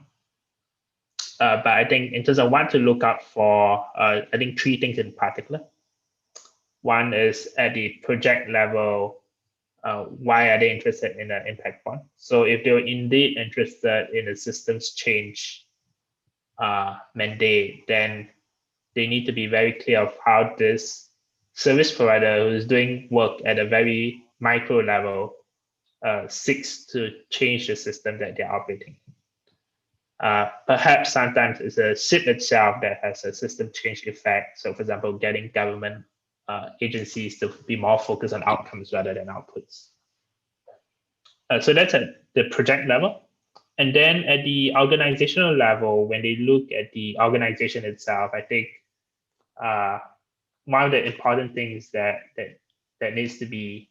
But I think in terms of what to look out for, I think three things in particular. One is at the project level, why are they interested in an impact fund? So if they're indeed interested in a systems change mandate, then they need to be very clear of how this service provider who is doing work at a very micro level seeks to change the system that they're operating. Perhaps sometimes it's a SIP itself that has a system change effect. So for example, getting government agencies to be more focused on outcomes rather than outputs. So that's at the project level. And then at the organizational level, when they look at the organization itself, I think one of the important things that needs to be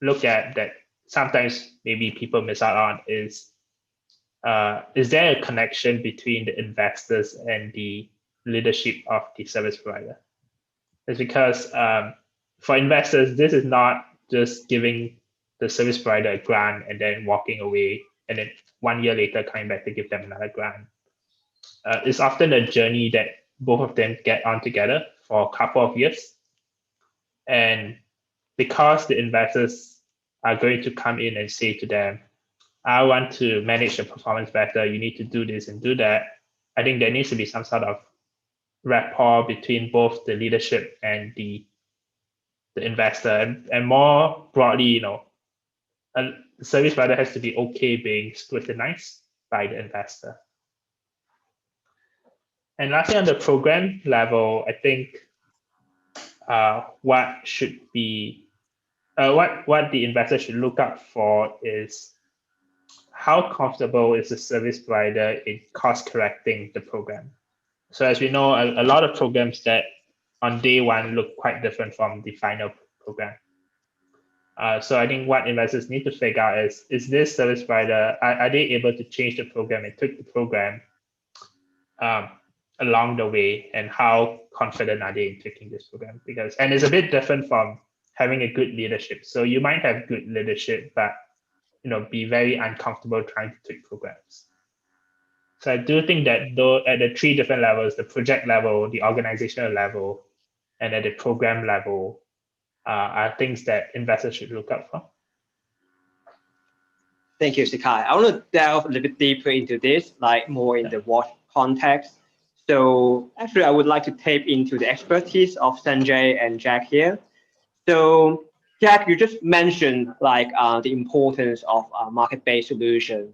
looked at that sometimes maybe people miss out on is there a connection between the investors and the leadership of the service provider? It's because for investors, this is not just giving the service provider a grant and then walking away, and then 1 year later coming back to give them another grant. It's often a journey that both of them get on together for a couple of years. And because the investors are going to come in and say to them, I want to manage the performance better, you need to do this and do that, I think there needs to be some sort of rapport between both the leadership and the investor. And more broadly, the service provider has to be okay being scrutinized by the investor. And lastly, on the program level, I think what should be what the investor should look out for is how comfortable is the service provider in cost correcting the program. So as we know, a lot of programs that on day one look quite different from the final program. So I think what investors need to figure out is this service provider, are they able to change the program and tweak the program along the way, and how confident are they in taking this program? And it's a bit different from having a good leadership. So you might have good leadership, but be very uncomfortable trying to tweak programs. So I do think that though at the three different levels, the project level, the organizational level, and at the program level, are things that investors should look out for. Thank you, Sikai. I want to delve a little bit deeper into this, like more in the what context. So actually, I would like to tap into the expertise of Sanjay and Jack here. So Jack, you just mentioned like the importance of market-based solution.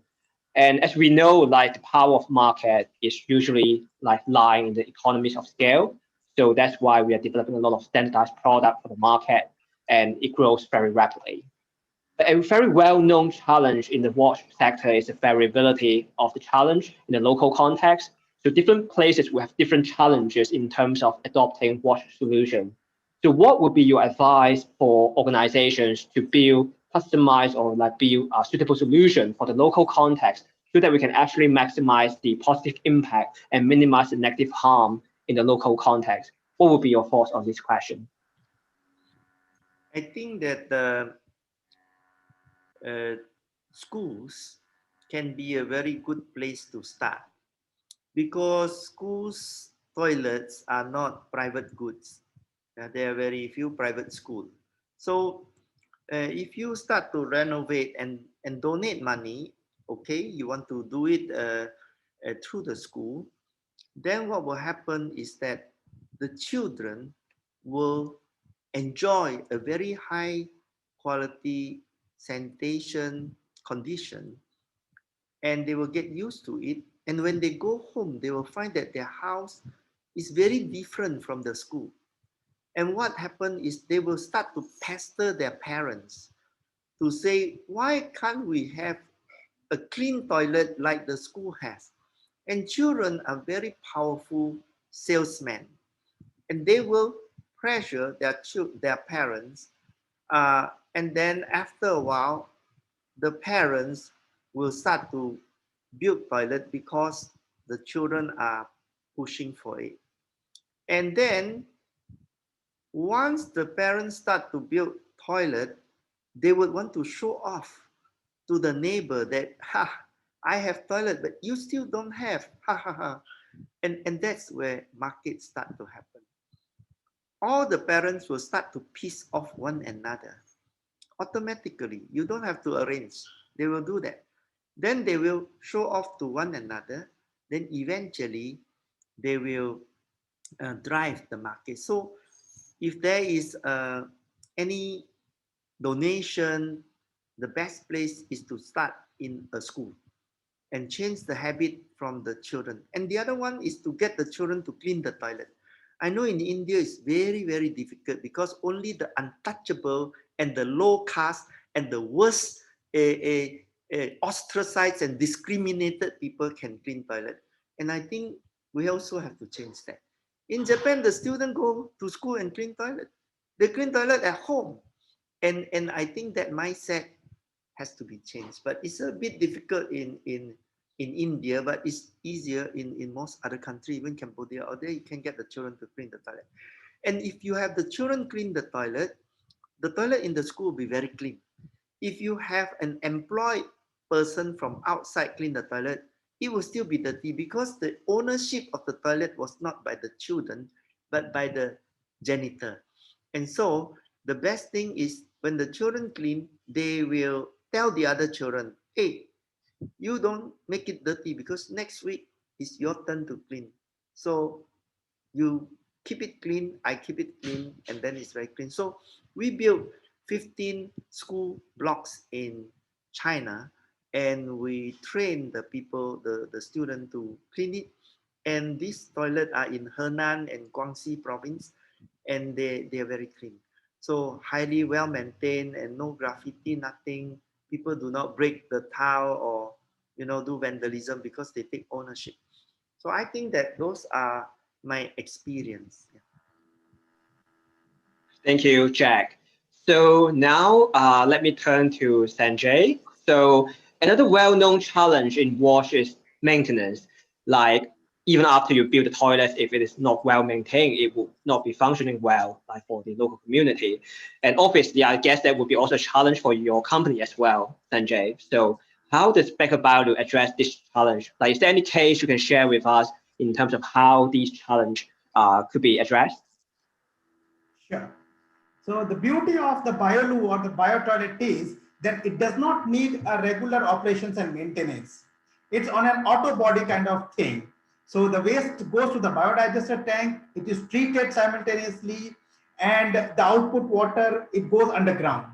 And as we know, like the power of market is usually like lying in the economies of scale. So that's why we are developing a lot of standardized product for the market, and it grows very rapidly. A very well-known challenge in the watch sector is the variability of the challenge in the local context. So different places will have different challenges in terms of adopting watch solution. So what would be your advice for organizations to build customized or like build a suitable solution for the local context so that we can actually maximize the positive impact and minimize the negative harm in the local context? What would be your thoughts on this question? I think that schools can be a very good place to start, because schools' toilets are not private goods. There are very few private schools. So if you start to renovate and donate money, okay, you want to do it through the school, then what will happen is that the children will enjoy a very high quality sanitation condition, and they will get used to it. And when they go home, they will find that their house is very different from the school. And what happened is they will start to pester their parents to say, why can't we have a clean toilet like the school has? And children are very powerful salesmen, and they will pressure their parents. And then after a while, the parents will start to build toilet because the children are pushing for it. And then once the parents start to build toilet, they would want to show off to the neighbor that, I have toilet, but you still don't have, And that's where markets start to happen. All the parents will start to piss off one another automatically. You don't have to arrange. They will do that. Then they will show off to one another. then eventually they will drive the market. So if there is any donation, the best place is to start in a school and change the habit from the children. And the other one is to get the children to clean the toilet. I know in India it's very, very difficult because only the untouchable and the low caste and the worst ostracized and discriminated people can clean toilet. And I think we also have to change that. In Japan, the students go to school and clean toilet. They clean toilet at home. And I think that mindset has to be changed. But it's a bit difficult in India, but it's easier in most other countries, even Cambodia, or there you can get the children to clean the toilet. And if you have the children clean the toilet in the school will be very clean. If you have an employed person from outside clean the toilet, it will still be dirty because the ownership of the toilet was not by the children, but by the janitor. And so the best thing is when the children clean, they will tell the other children, hey, you don't make it dirty because next week it's your turn to clean. So you keep it clean, I keep it clean, and then it's very clean. So we built 15 school blocks in China, and we train the people, the students to clean it. And these toilets are in Henan and Guangxi province, and they are very clean. So highly well maintained and no graffiti, nothing. People do not break the tile or do vandalism because they take ownership. So I think that those are my experience. Yeah. Thank you, Jack. So now let me turn to Sanjay. So another well-known challenge in WASH is maintenance. Like even after you build the toilet, if it is not well maintained, it will not be functioning well, like for the local community. And obviously, I guess that would be also a challenge for your company as well, Sanjay. So how does Baka Bio address this challenge? Like, is there any case you can share with us in terms of how these challenge could be addressed? Sure. So the beauty of the BioLoo or the BioToilet is that it does not need a regular operations and maintenance. It's on an auto body kind of thing. So the waste goes to the biodigester tank, it is treated simultaneously, and the output water, it goes underground.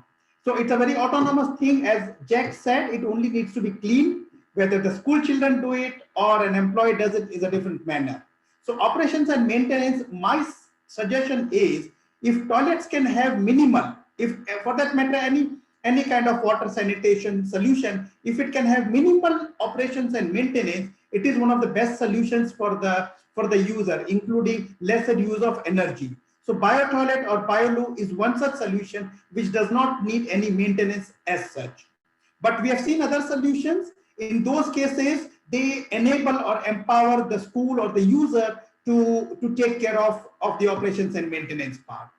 So it's a very autonomous thing. As Jack said, it only needs to be clean. Whether the school children do it or an employee does it is a different manner. So operations and maintenance, my suggestion is, if toilets can have minimal, if for that matter any kind of water sanitation solution, if it can have minimal operations and maintenance, it is one of the best solutions for the user, including lesser use of energy. So BioToilet or BioLoo is one such solution which does not need any maintenance as such. But we have seen other solutions. In those cases, they enable or empower the school or the user to take care of the operations and maintenance part.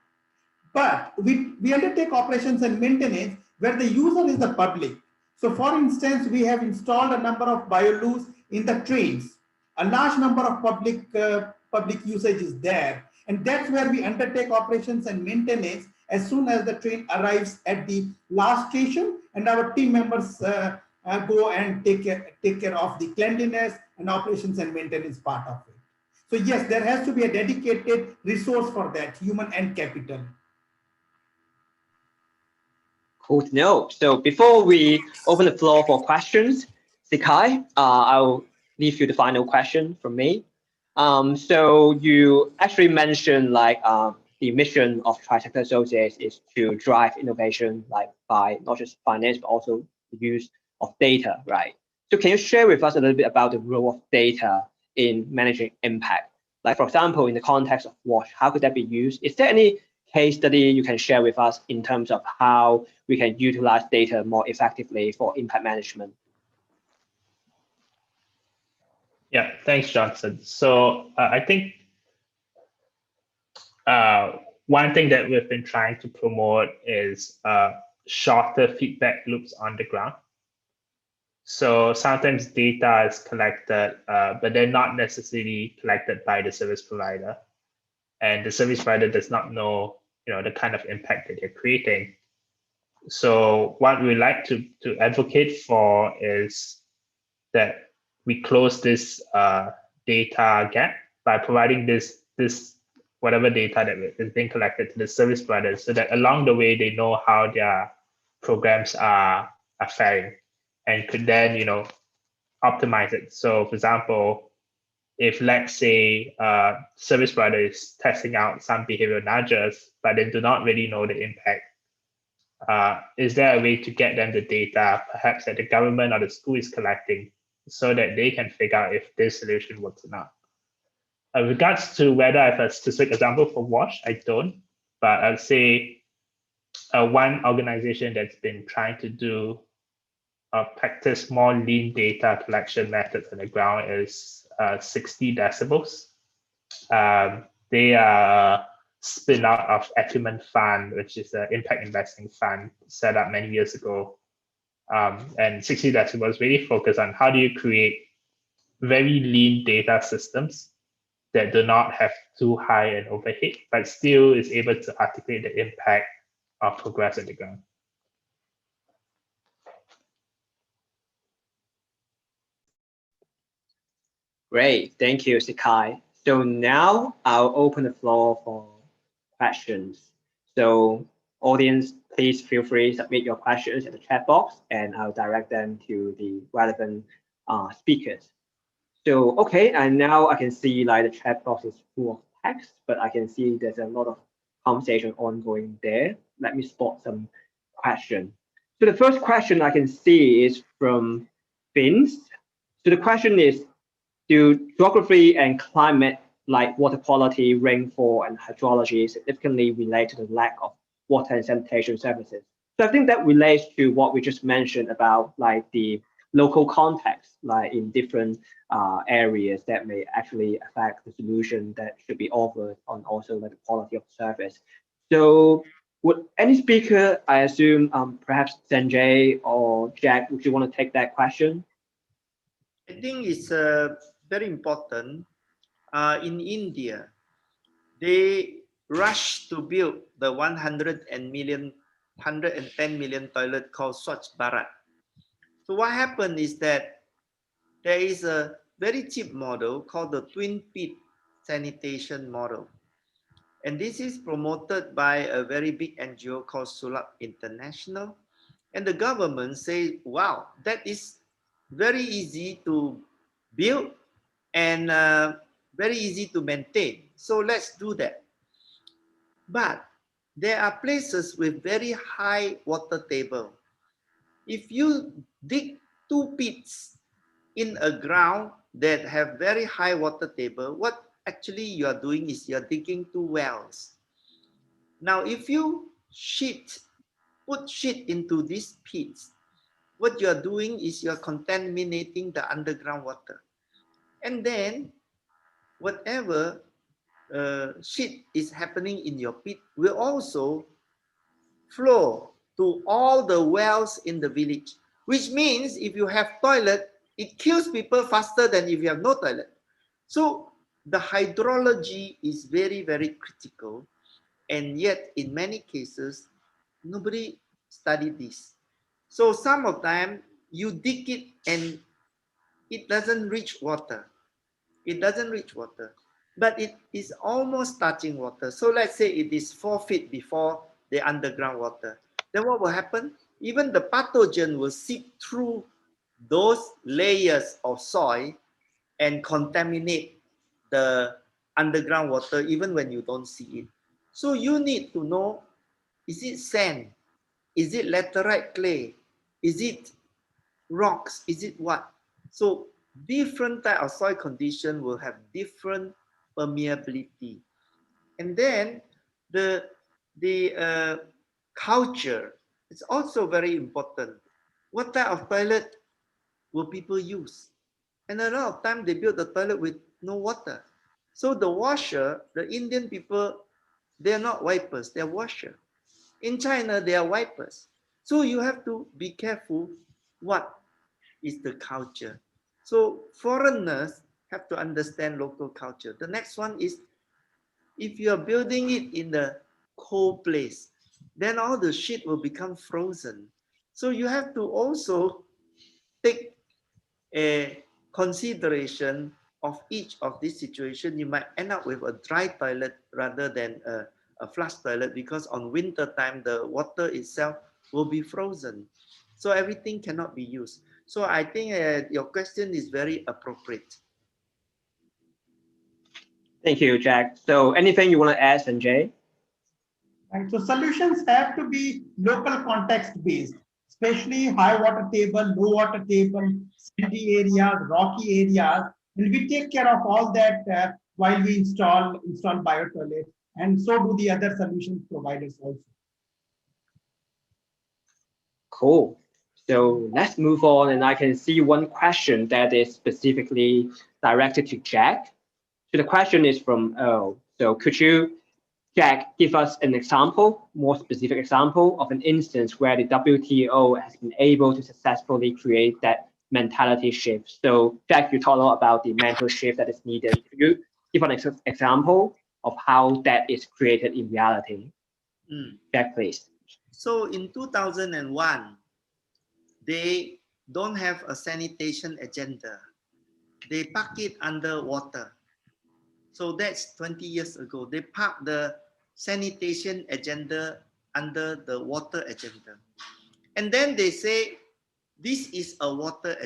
But we undertake operations and maintenance where the user is the public. So for instance, we have installed a number of BioLoos in the trains. A large number of public usage is there. And that's where we undertake operations and maintenance as soon as the train arrives at the last station, and our team members go and take care of the cleanliness and operations and maintenance part of it. So yes, there has to be a dedicated resource for that, human and capital. Cool to know. So before we open the floor for questions, Sikai, I'll leave you the final question from me. So you actually mentioned like the mission of Tri-Sector Associates is to drive innovation, like by not just finance, but also the use of data, right? So can you share with us a little bit about the role of data in managing impact? Like for example, in the context of WASH, how could that be used? Is there any case study you can share with us in terms of how we can utilize data more effectively for impact management? Yeah, thanks, Johnson. So I think one thing that we've been trying to promote is shorter feedback loops on the ground. So sometimes data is collected, but they're not necessarily collected by the service provider. And the service provider does not know, the kind of impact that they're creating. So what we like to advocate for is that we close this data gap by providing this whatever data that is being collected to the service providers, so that along the way they know how their programs are faring, and could then optimize it. So, for example, if let's say service provider is testing out some behavioral nudges, but they do not really know the impact, is there a way to get them the data, perhaps that the government or the school is collecting, so that they can figure out if this solution works or not? Regards to whether I have a specific example for WASH, I don't, but I'd say one organization that's been trying to do practice more lean data collection methods on the ground is 60 decibels. They are spin out of Acumen Fund, which is an impact investing fund set up many years ago. And 60 decibels really focus on how do you create very lean data systems that do not have too high an overhead, but still is able to articulate the impact of progress at the ground. Great, thank you, Sikai. So now I'll open the floor for questions. So audience, please feel free to submit your questions in the chat box, and I'll direct them to the relevant speakers. So, okay, and now I can see like the chat box is full of text, but I can see there's a lot of conversation ongoing there. Let me spot some questions. So the first question I can see is from Vince. So the question is, do geography and climate like water quality, rainfall, and hydrology significantly relate to the lack of water and sanitation services? So I think that relates to what we just mentioned about like the local context, like in different areas that may actually affect the solution that should be offered on also like the quality of the service. So would any speaker, I assume perhaps Sanjay or Jack, would you want to take that question? I think it's very important. In India, they rushed to build the 110 million toilet called Swachh Bharat. So what happened is that there is a very cheap model called the twin pit sanitation model. And this is promoted by a very big NGO called Sulap International. And the government say, wow, that is very easy to build and very easy to maintain. So let's do that. But there are places with very high water table. If you dig 2 pits in a ground that have very high water table, what actually you are doing is you are digging 2 wells. Now, if you put shit into these pits, what you are doing is you are contaminating the underground water. And then whatever shit is happening in your pit will also flow to all the wells in the village, which means if you have toilet, it kills people faster than if you have no toilet. So the hydrology is very, very critical. And yet in many cases, nobody studied this. So some of them you dig it and it doesn't reach water. It doesn't reach water, but it is almost touching water. So let's say it is 4 feet before the underground water. Then what will happen? Even the pathogen will seep through those layers of soil and contaminate the underground water even when you don't see it. So you need to know, is it sand? Is it laterite clay? Is it rocks? Is it what? So different type of soil condition will have different permeability. And then the culture is also very important. What type of toilet will people use? And a lot of time they build the toilet with no water. So the washer, the Indian people, they are not wipers, they are washer. In China, they are wipers. So you have to be careful what is the culture. So foreigners have to understand local culture. The next one is, if you are building it in the cold place, then all the shit will become frozen. So you have to also take a consideration of each of these situations, you might end up with a dry toilet rather than a flush toilet, because on winter time, the water itself will be frozen. So everything cannot be used. So I think your question is very appropriate. Thank you, Jack. So anything you want to add, Sanjay? Right. So solutions have to be local context based, especially high water table, low water table, sandy areas, rocky areas. And we take care of all that while we install bio toilet, and so do the other solution providers also. Cool. So let's move on, and I can see one question that is specifically directed to Jack. So the question is from Earl. So could you, Jack, give us an example, more specific example of an instance where the WTO has been able to successfully create that mentality shift? So Jack, you talk a lot about the mental shift that is needed. Could you give an example of how that is created in reality? Jack, please. So in 2001, they don't have a sanitation agenda. They park it under water. So that's 20 years ago. They park the sanitation agenda under the water agenda. And then they say, this is a water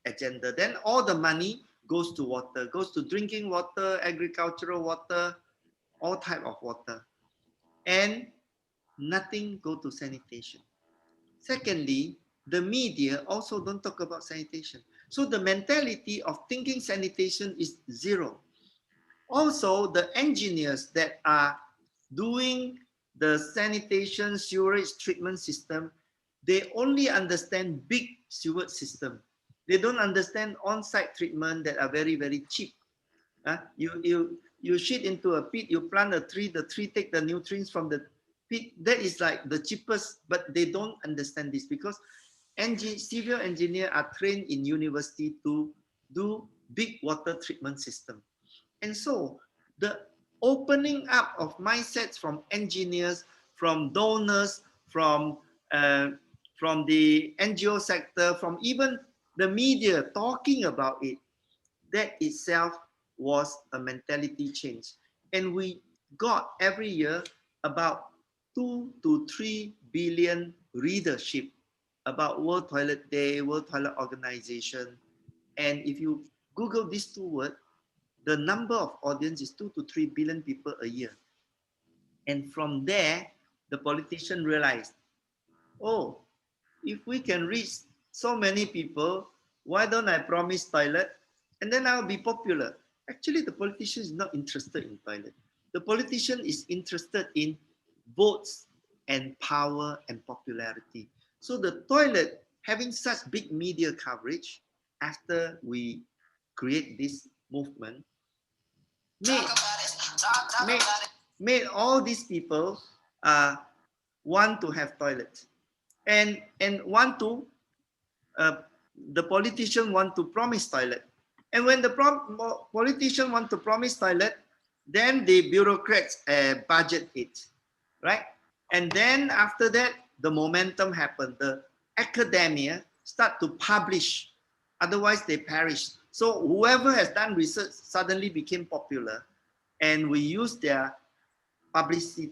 agenda. Then all the money goes to water, goes to drinking water, agricultural water, all type of water. And nothing go to sanitation. Secondly, the media also don't talk about sanitation. So the mentality of thinking sanitation is zero. Also, the engineers that are doing the sanitation sewage treatment system, they only understand big sewage system. They don't understand on-site treatment that are very, very cheap. You shit into a pit, you plant a tree, the tree take the nutrients from the pit. That is like the cheapest, but they don't understand this because civil engineers are trained in university to do big water treatment system. And so the opening up of mindsets from engineers, from donors, from the NGO sector, from even the media talking about it, that itself was a mentality change. And we got every year about 2 to 3 billion readership about World Toilet Day, World Toilet Organization. And if you Google these two words, the number of audience is 2 to 3 billion people a year. And from there, the politician realized, oh, if we can reach so many people, why don't I promise toilet? And then I'll be popular. Actually, the politician is not interested in toilet. The politician is interested in votes and power and popularity. So the toilet having such big media coverage after we create this movement made all these people want to have toilets and want to the politician want to promise toilet. And when the politician want to promise toilet, then the bureaucrats budget it, right? And then after that, the momentum happened. The academia start to publish, otherwise they perish. So whoever has done research suddenly became popular, and we use their publicity,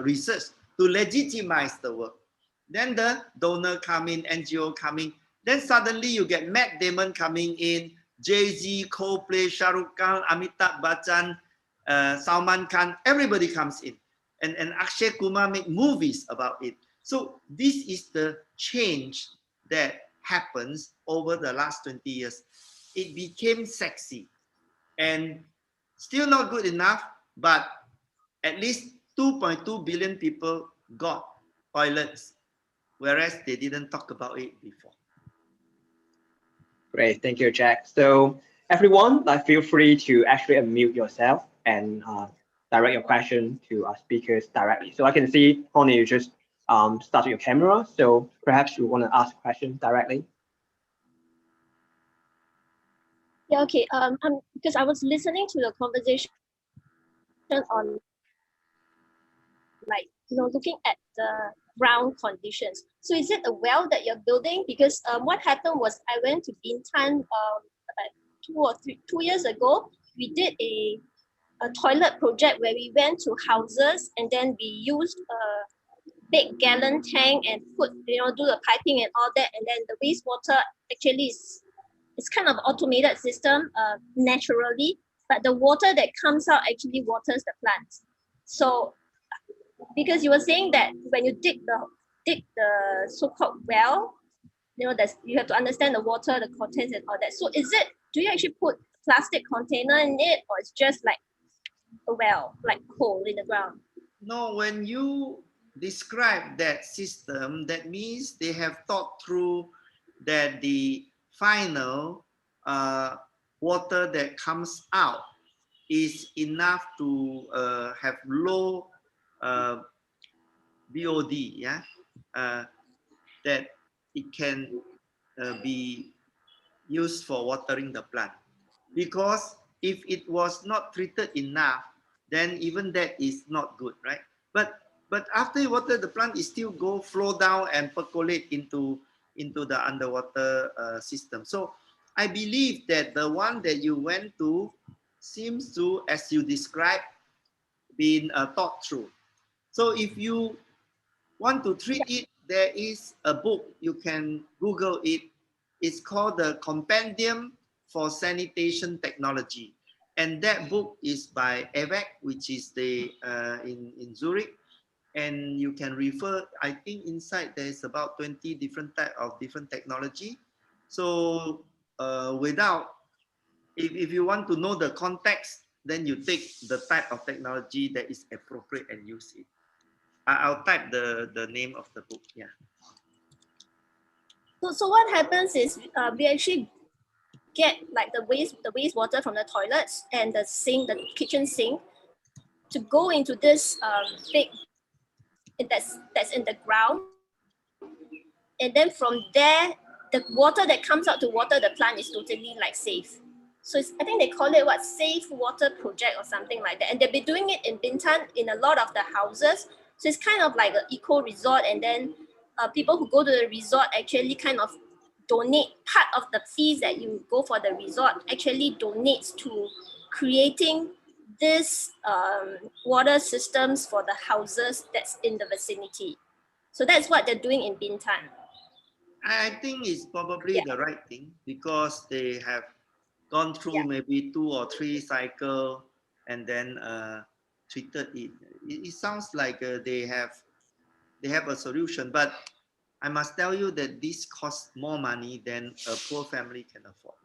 research to legitimize the work. Then the donor come in, NGO coming. Then suddenly you get Matt Damon coming in, Jay-Z, Coldplay, Shah Rukh Khan, Amitabh Bachchan, Salman Khan, everybody comes in. And Akshay Kumar make movies about it. So this is the change that happens over the last 20 years. It became sexy and still not good enough, but at least 2.2 billion people got toilets, whereas they didn't talk about it before. Great, thank you, Jack. So everyone, feel free to actually unmute yourself and direct your question to our speakers directly. So I can see, Honey, you just started your camera, so perhaps you want to ask a question directly. Yeah, okay. Because I was listening to the conversation on, looking at the ground conditions. So is it a well that you're building? Because what happened was I went to Bintan about 2 years ago, we did a toilet project where we went to houses and then we used a big gallon tank and do the piping and all that, and then the wastewater actually is kind of automated system naturally, but the water that comes out actually waters the plants. So because you were saying that when you dig the so-called well, you have to understand the water, the contents and all that. So do you actually put plastic container in it, or it's just like a well, like hole in the ground? No, when you describe that system, that means they have thought through that the final water that comes out is enough to have low BOD, yeah, that it can be used for watering the plant. Because if it was not treated enough, then even that is not good, right? But after you water the plant, it still flow down and percolate into the underwater system. So I believe that the one that you went to seems to, as you described, been thought through. So if you want to treat it, there is a book, you can Google it. It's called the Compendium for Sanitation Technology. And that book is by EVEC, which is in Zurich. And you can refer, I think inside there's about 20 different type of different technology. So if you want to know the context, then you take the type of technology that is appropriate and use it. I'll type the name of the book. Yeah. So what happens is we actually get like the wastewater from the toilets and the kitchen sink, to go into this big that's in the ground, and then from there the water that comes out to water the plant is totally like safe. So I think they call it safe water project or something like that, and they've been doing it in Bintan in a lot of the houses. So it's kind of like an eco resort, and then people who go to the resort actually kind of donate part of the fees that you go for the resort, actually donates to creating this water systems for the houses that's in the vicinity. So that's what they're doing in Bintan. I think it's probably the right thing, because they have gone through maybe 2 or 3 cycles and then treated it. It sounds like they have a solution, but I must tell you that this costs more money than a poor family can afford.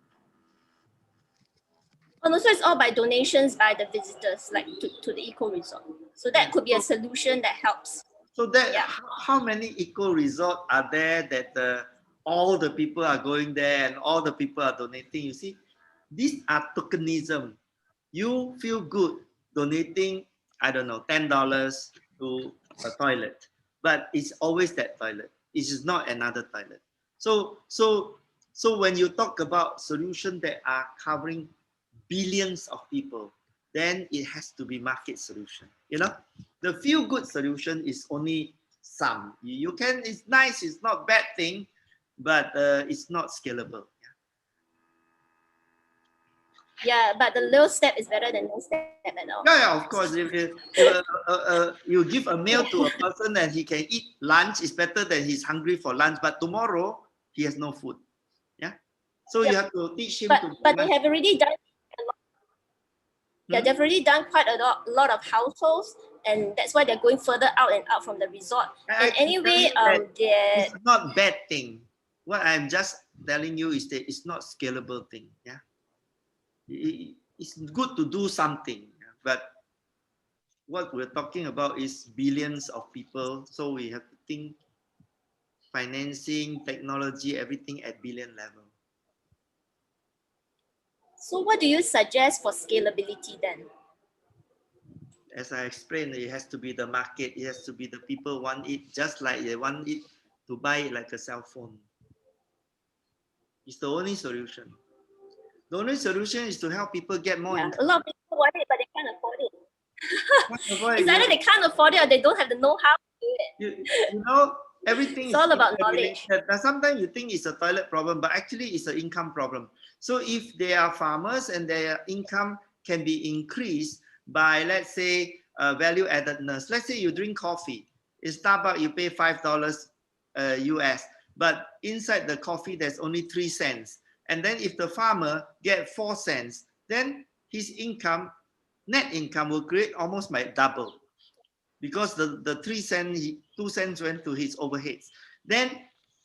And also it's all by donations by the visitors, like to the eco resort. So that could be a solution that helps. So that how many eco resorts are there that all the people are going there and all the people are donating? You see, these are tokenism. You feel good donating, I don't know, $10 to a toilet, but it's always that toilet. It is not another toilet. So when you talk about solutions that are covering billions of people, then it has to be market solution. You know, the feel good solution is only some. You can, it's nice, it's not bad thing, but it's not scalable. Yeah, but the little step is better than no step at all. Yeah, of course. If you give a meal to a person and he can eat lunch, it's better than he's hungry for lunch, but tomorrow he has no food. Yeah. So you have to teach him But they have already done a lot. Yeah, they've already done quite a lot of households, and that's why they're going further out and out from the resort. And anyway, it's not bad thing. What I'm just telling you is that it's not scalable thing. Yeah. It's good to do something, but what we're talking about is billions of people. So we have to think financing, technology, everything at billion level. So what do you suggest for scalability then? As I explained, it has to be the market. It has to be the people want it, just like they want it to buy it like a cell phone. It's the only solution. The only solution is to help people get more. A lot of people want it, but they can't afford it. It's either they can't afford it or they don't have the know-how to do it. You know, Everything It's all about interrelated. knowledge. Now, sometimes you think it's a toilet problem, but actually it's an income problem. So if they are farmers and their income can be increased by, let's say, value addedness. Let's say you drink coffee. In Starbucks, you pay $5 US, but inside the coffee, there's only 3 cents. And then if the farmer get 4 cents, then his income, net income will create almost by double. Because the 3 cents, 2 cents went to his overheads. Then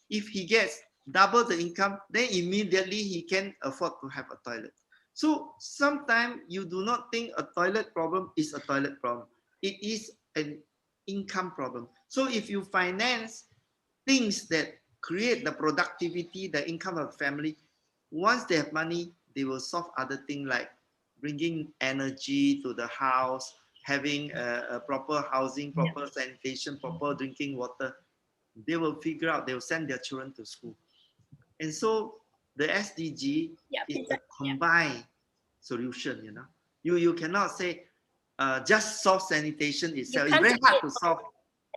if he gets double the income, then immediately he can afford to have a toilet. So sometimes you do not think a toilet problem is a toilet problem. It is an income problem. So if you finance things that create the productivity, the income of the family, once they have money, they will solve other things like bringing energy to the house, having a proper housing, proper sanitation, proper drinking water. They will figure out, they will send their children to school. And so the SDG is a combined solution, you know. You cannot say just solve sanitation itself. It's very hard to solve.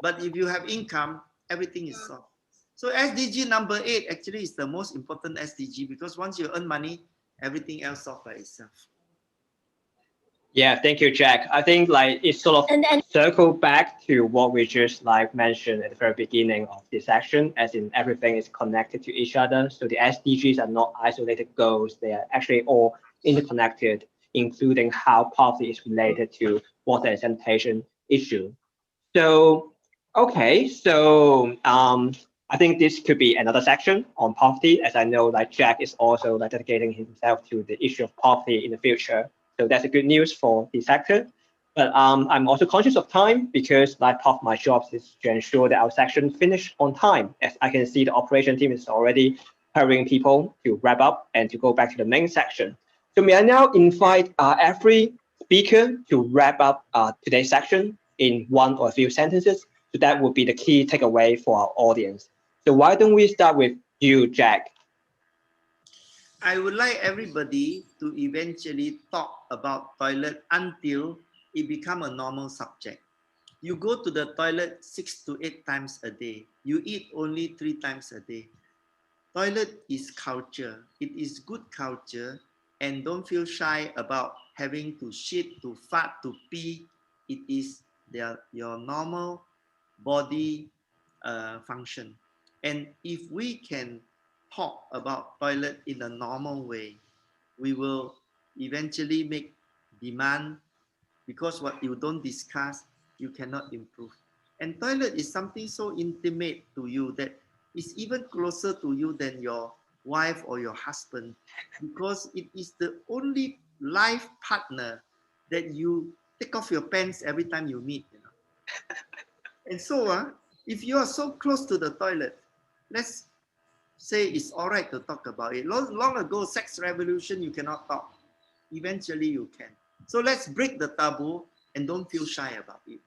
But if you have income, everything is solved. So SDG number 8 actually is the most important SDG because once you earn money, everything else solved by itself. Yeah, thank you, Jack. I think like it sort of circle back to what we just like mentioned at the very beginning of this section, as in everything is connected to each other. So the SDGs are not isolated goals. They are actually all interconnected, including how poverty is related to water and sanitation issue. So, okay, so I think this could be another section on poverty, as I know like Jack is also like dedicating himself to the issue of poverty in the future. So that's a good news for the sector. But I'm also conscious of time because like part of my job is to ensure that our section finish on time. As I can see, the operation team is already hurrying people to wrap up and to go back to the main section. So may I now invite every speaker to wrap up today's section in one or a few sentences. So that would be the key takeaway for our audience. So why don't we start with you, Jack? I would like everybody to eventually talk about toilet until it becomes a normal subject. You go to the toilet 6 to 8 times a day. You eat only 3 times a day. Toilet is culture. It is good culture. And don't feel shy about having to shit, to fart, to pee. It is your normal body function. And if we can talk about toilet in a normal way, we will eventually make demand, because what you don't discuss, you cannot improve. And toilet is something so intimate to you that is even closer to you than your wife or your husband, because it is the only life partner that you take off your pants every time you meet, you know. And so if you are so close to the toilet, let's say it's all right to talk about it. Long ago, sex revolution, you cannot talk. Eventually you can. So let's break the taboo and don't feel shy about it.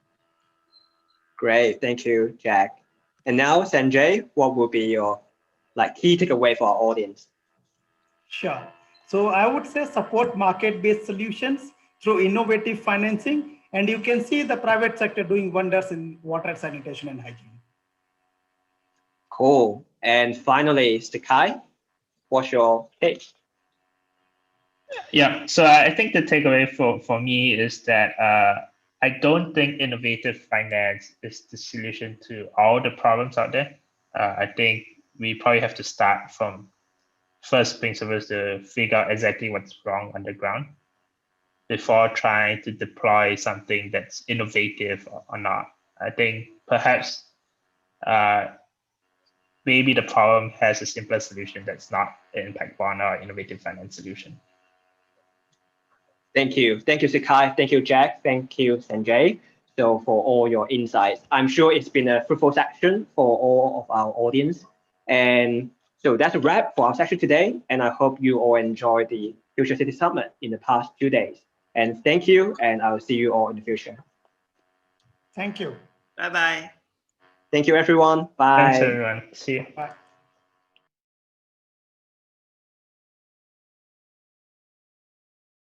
Great, thank you, Jack. And now, Sanjay, what will be your like key takeaway for our audience? Sure. So I would say support market-based solutions through innovative financing, and you can see the private sector doing wonders in water, sanitation, and hygiene. Cool. And finally, Sikai, what's your take? Yeah, so I think the takeaway for me is that I don't think innovative finance is the solution to all the problems out there. I think we probably have to start from first principles to figure out exactly what's wrong on the ground before trying to deploy something that's innovative or not. I think perhaps maybe the problem has a simpler solution that's not an impact bond or innovative finance solution. Thank you. Thank you, Sikai. Thank you, Jack. Thank you, Sanjay. So for all your insights, I'm sure it's been a fruitful section for all of our audience. And so that's a wrap for our section today. And I hope you all enjoyed the Future City Summit in the past 2 days. And thank you, and I'll see you all in the future. Thank you. Bye-bye. Thank you, everyone. Bye. Thanks, everyone. See you. Bye.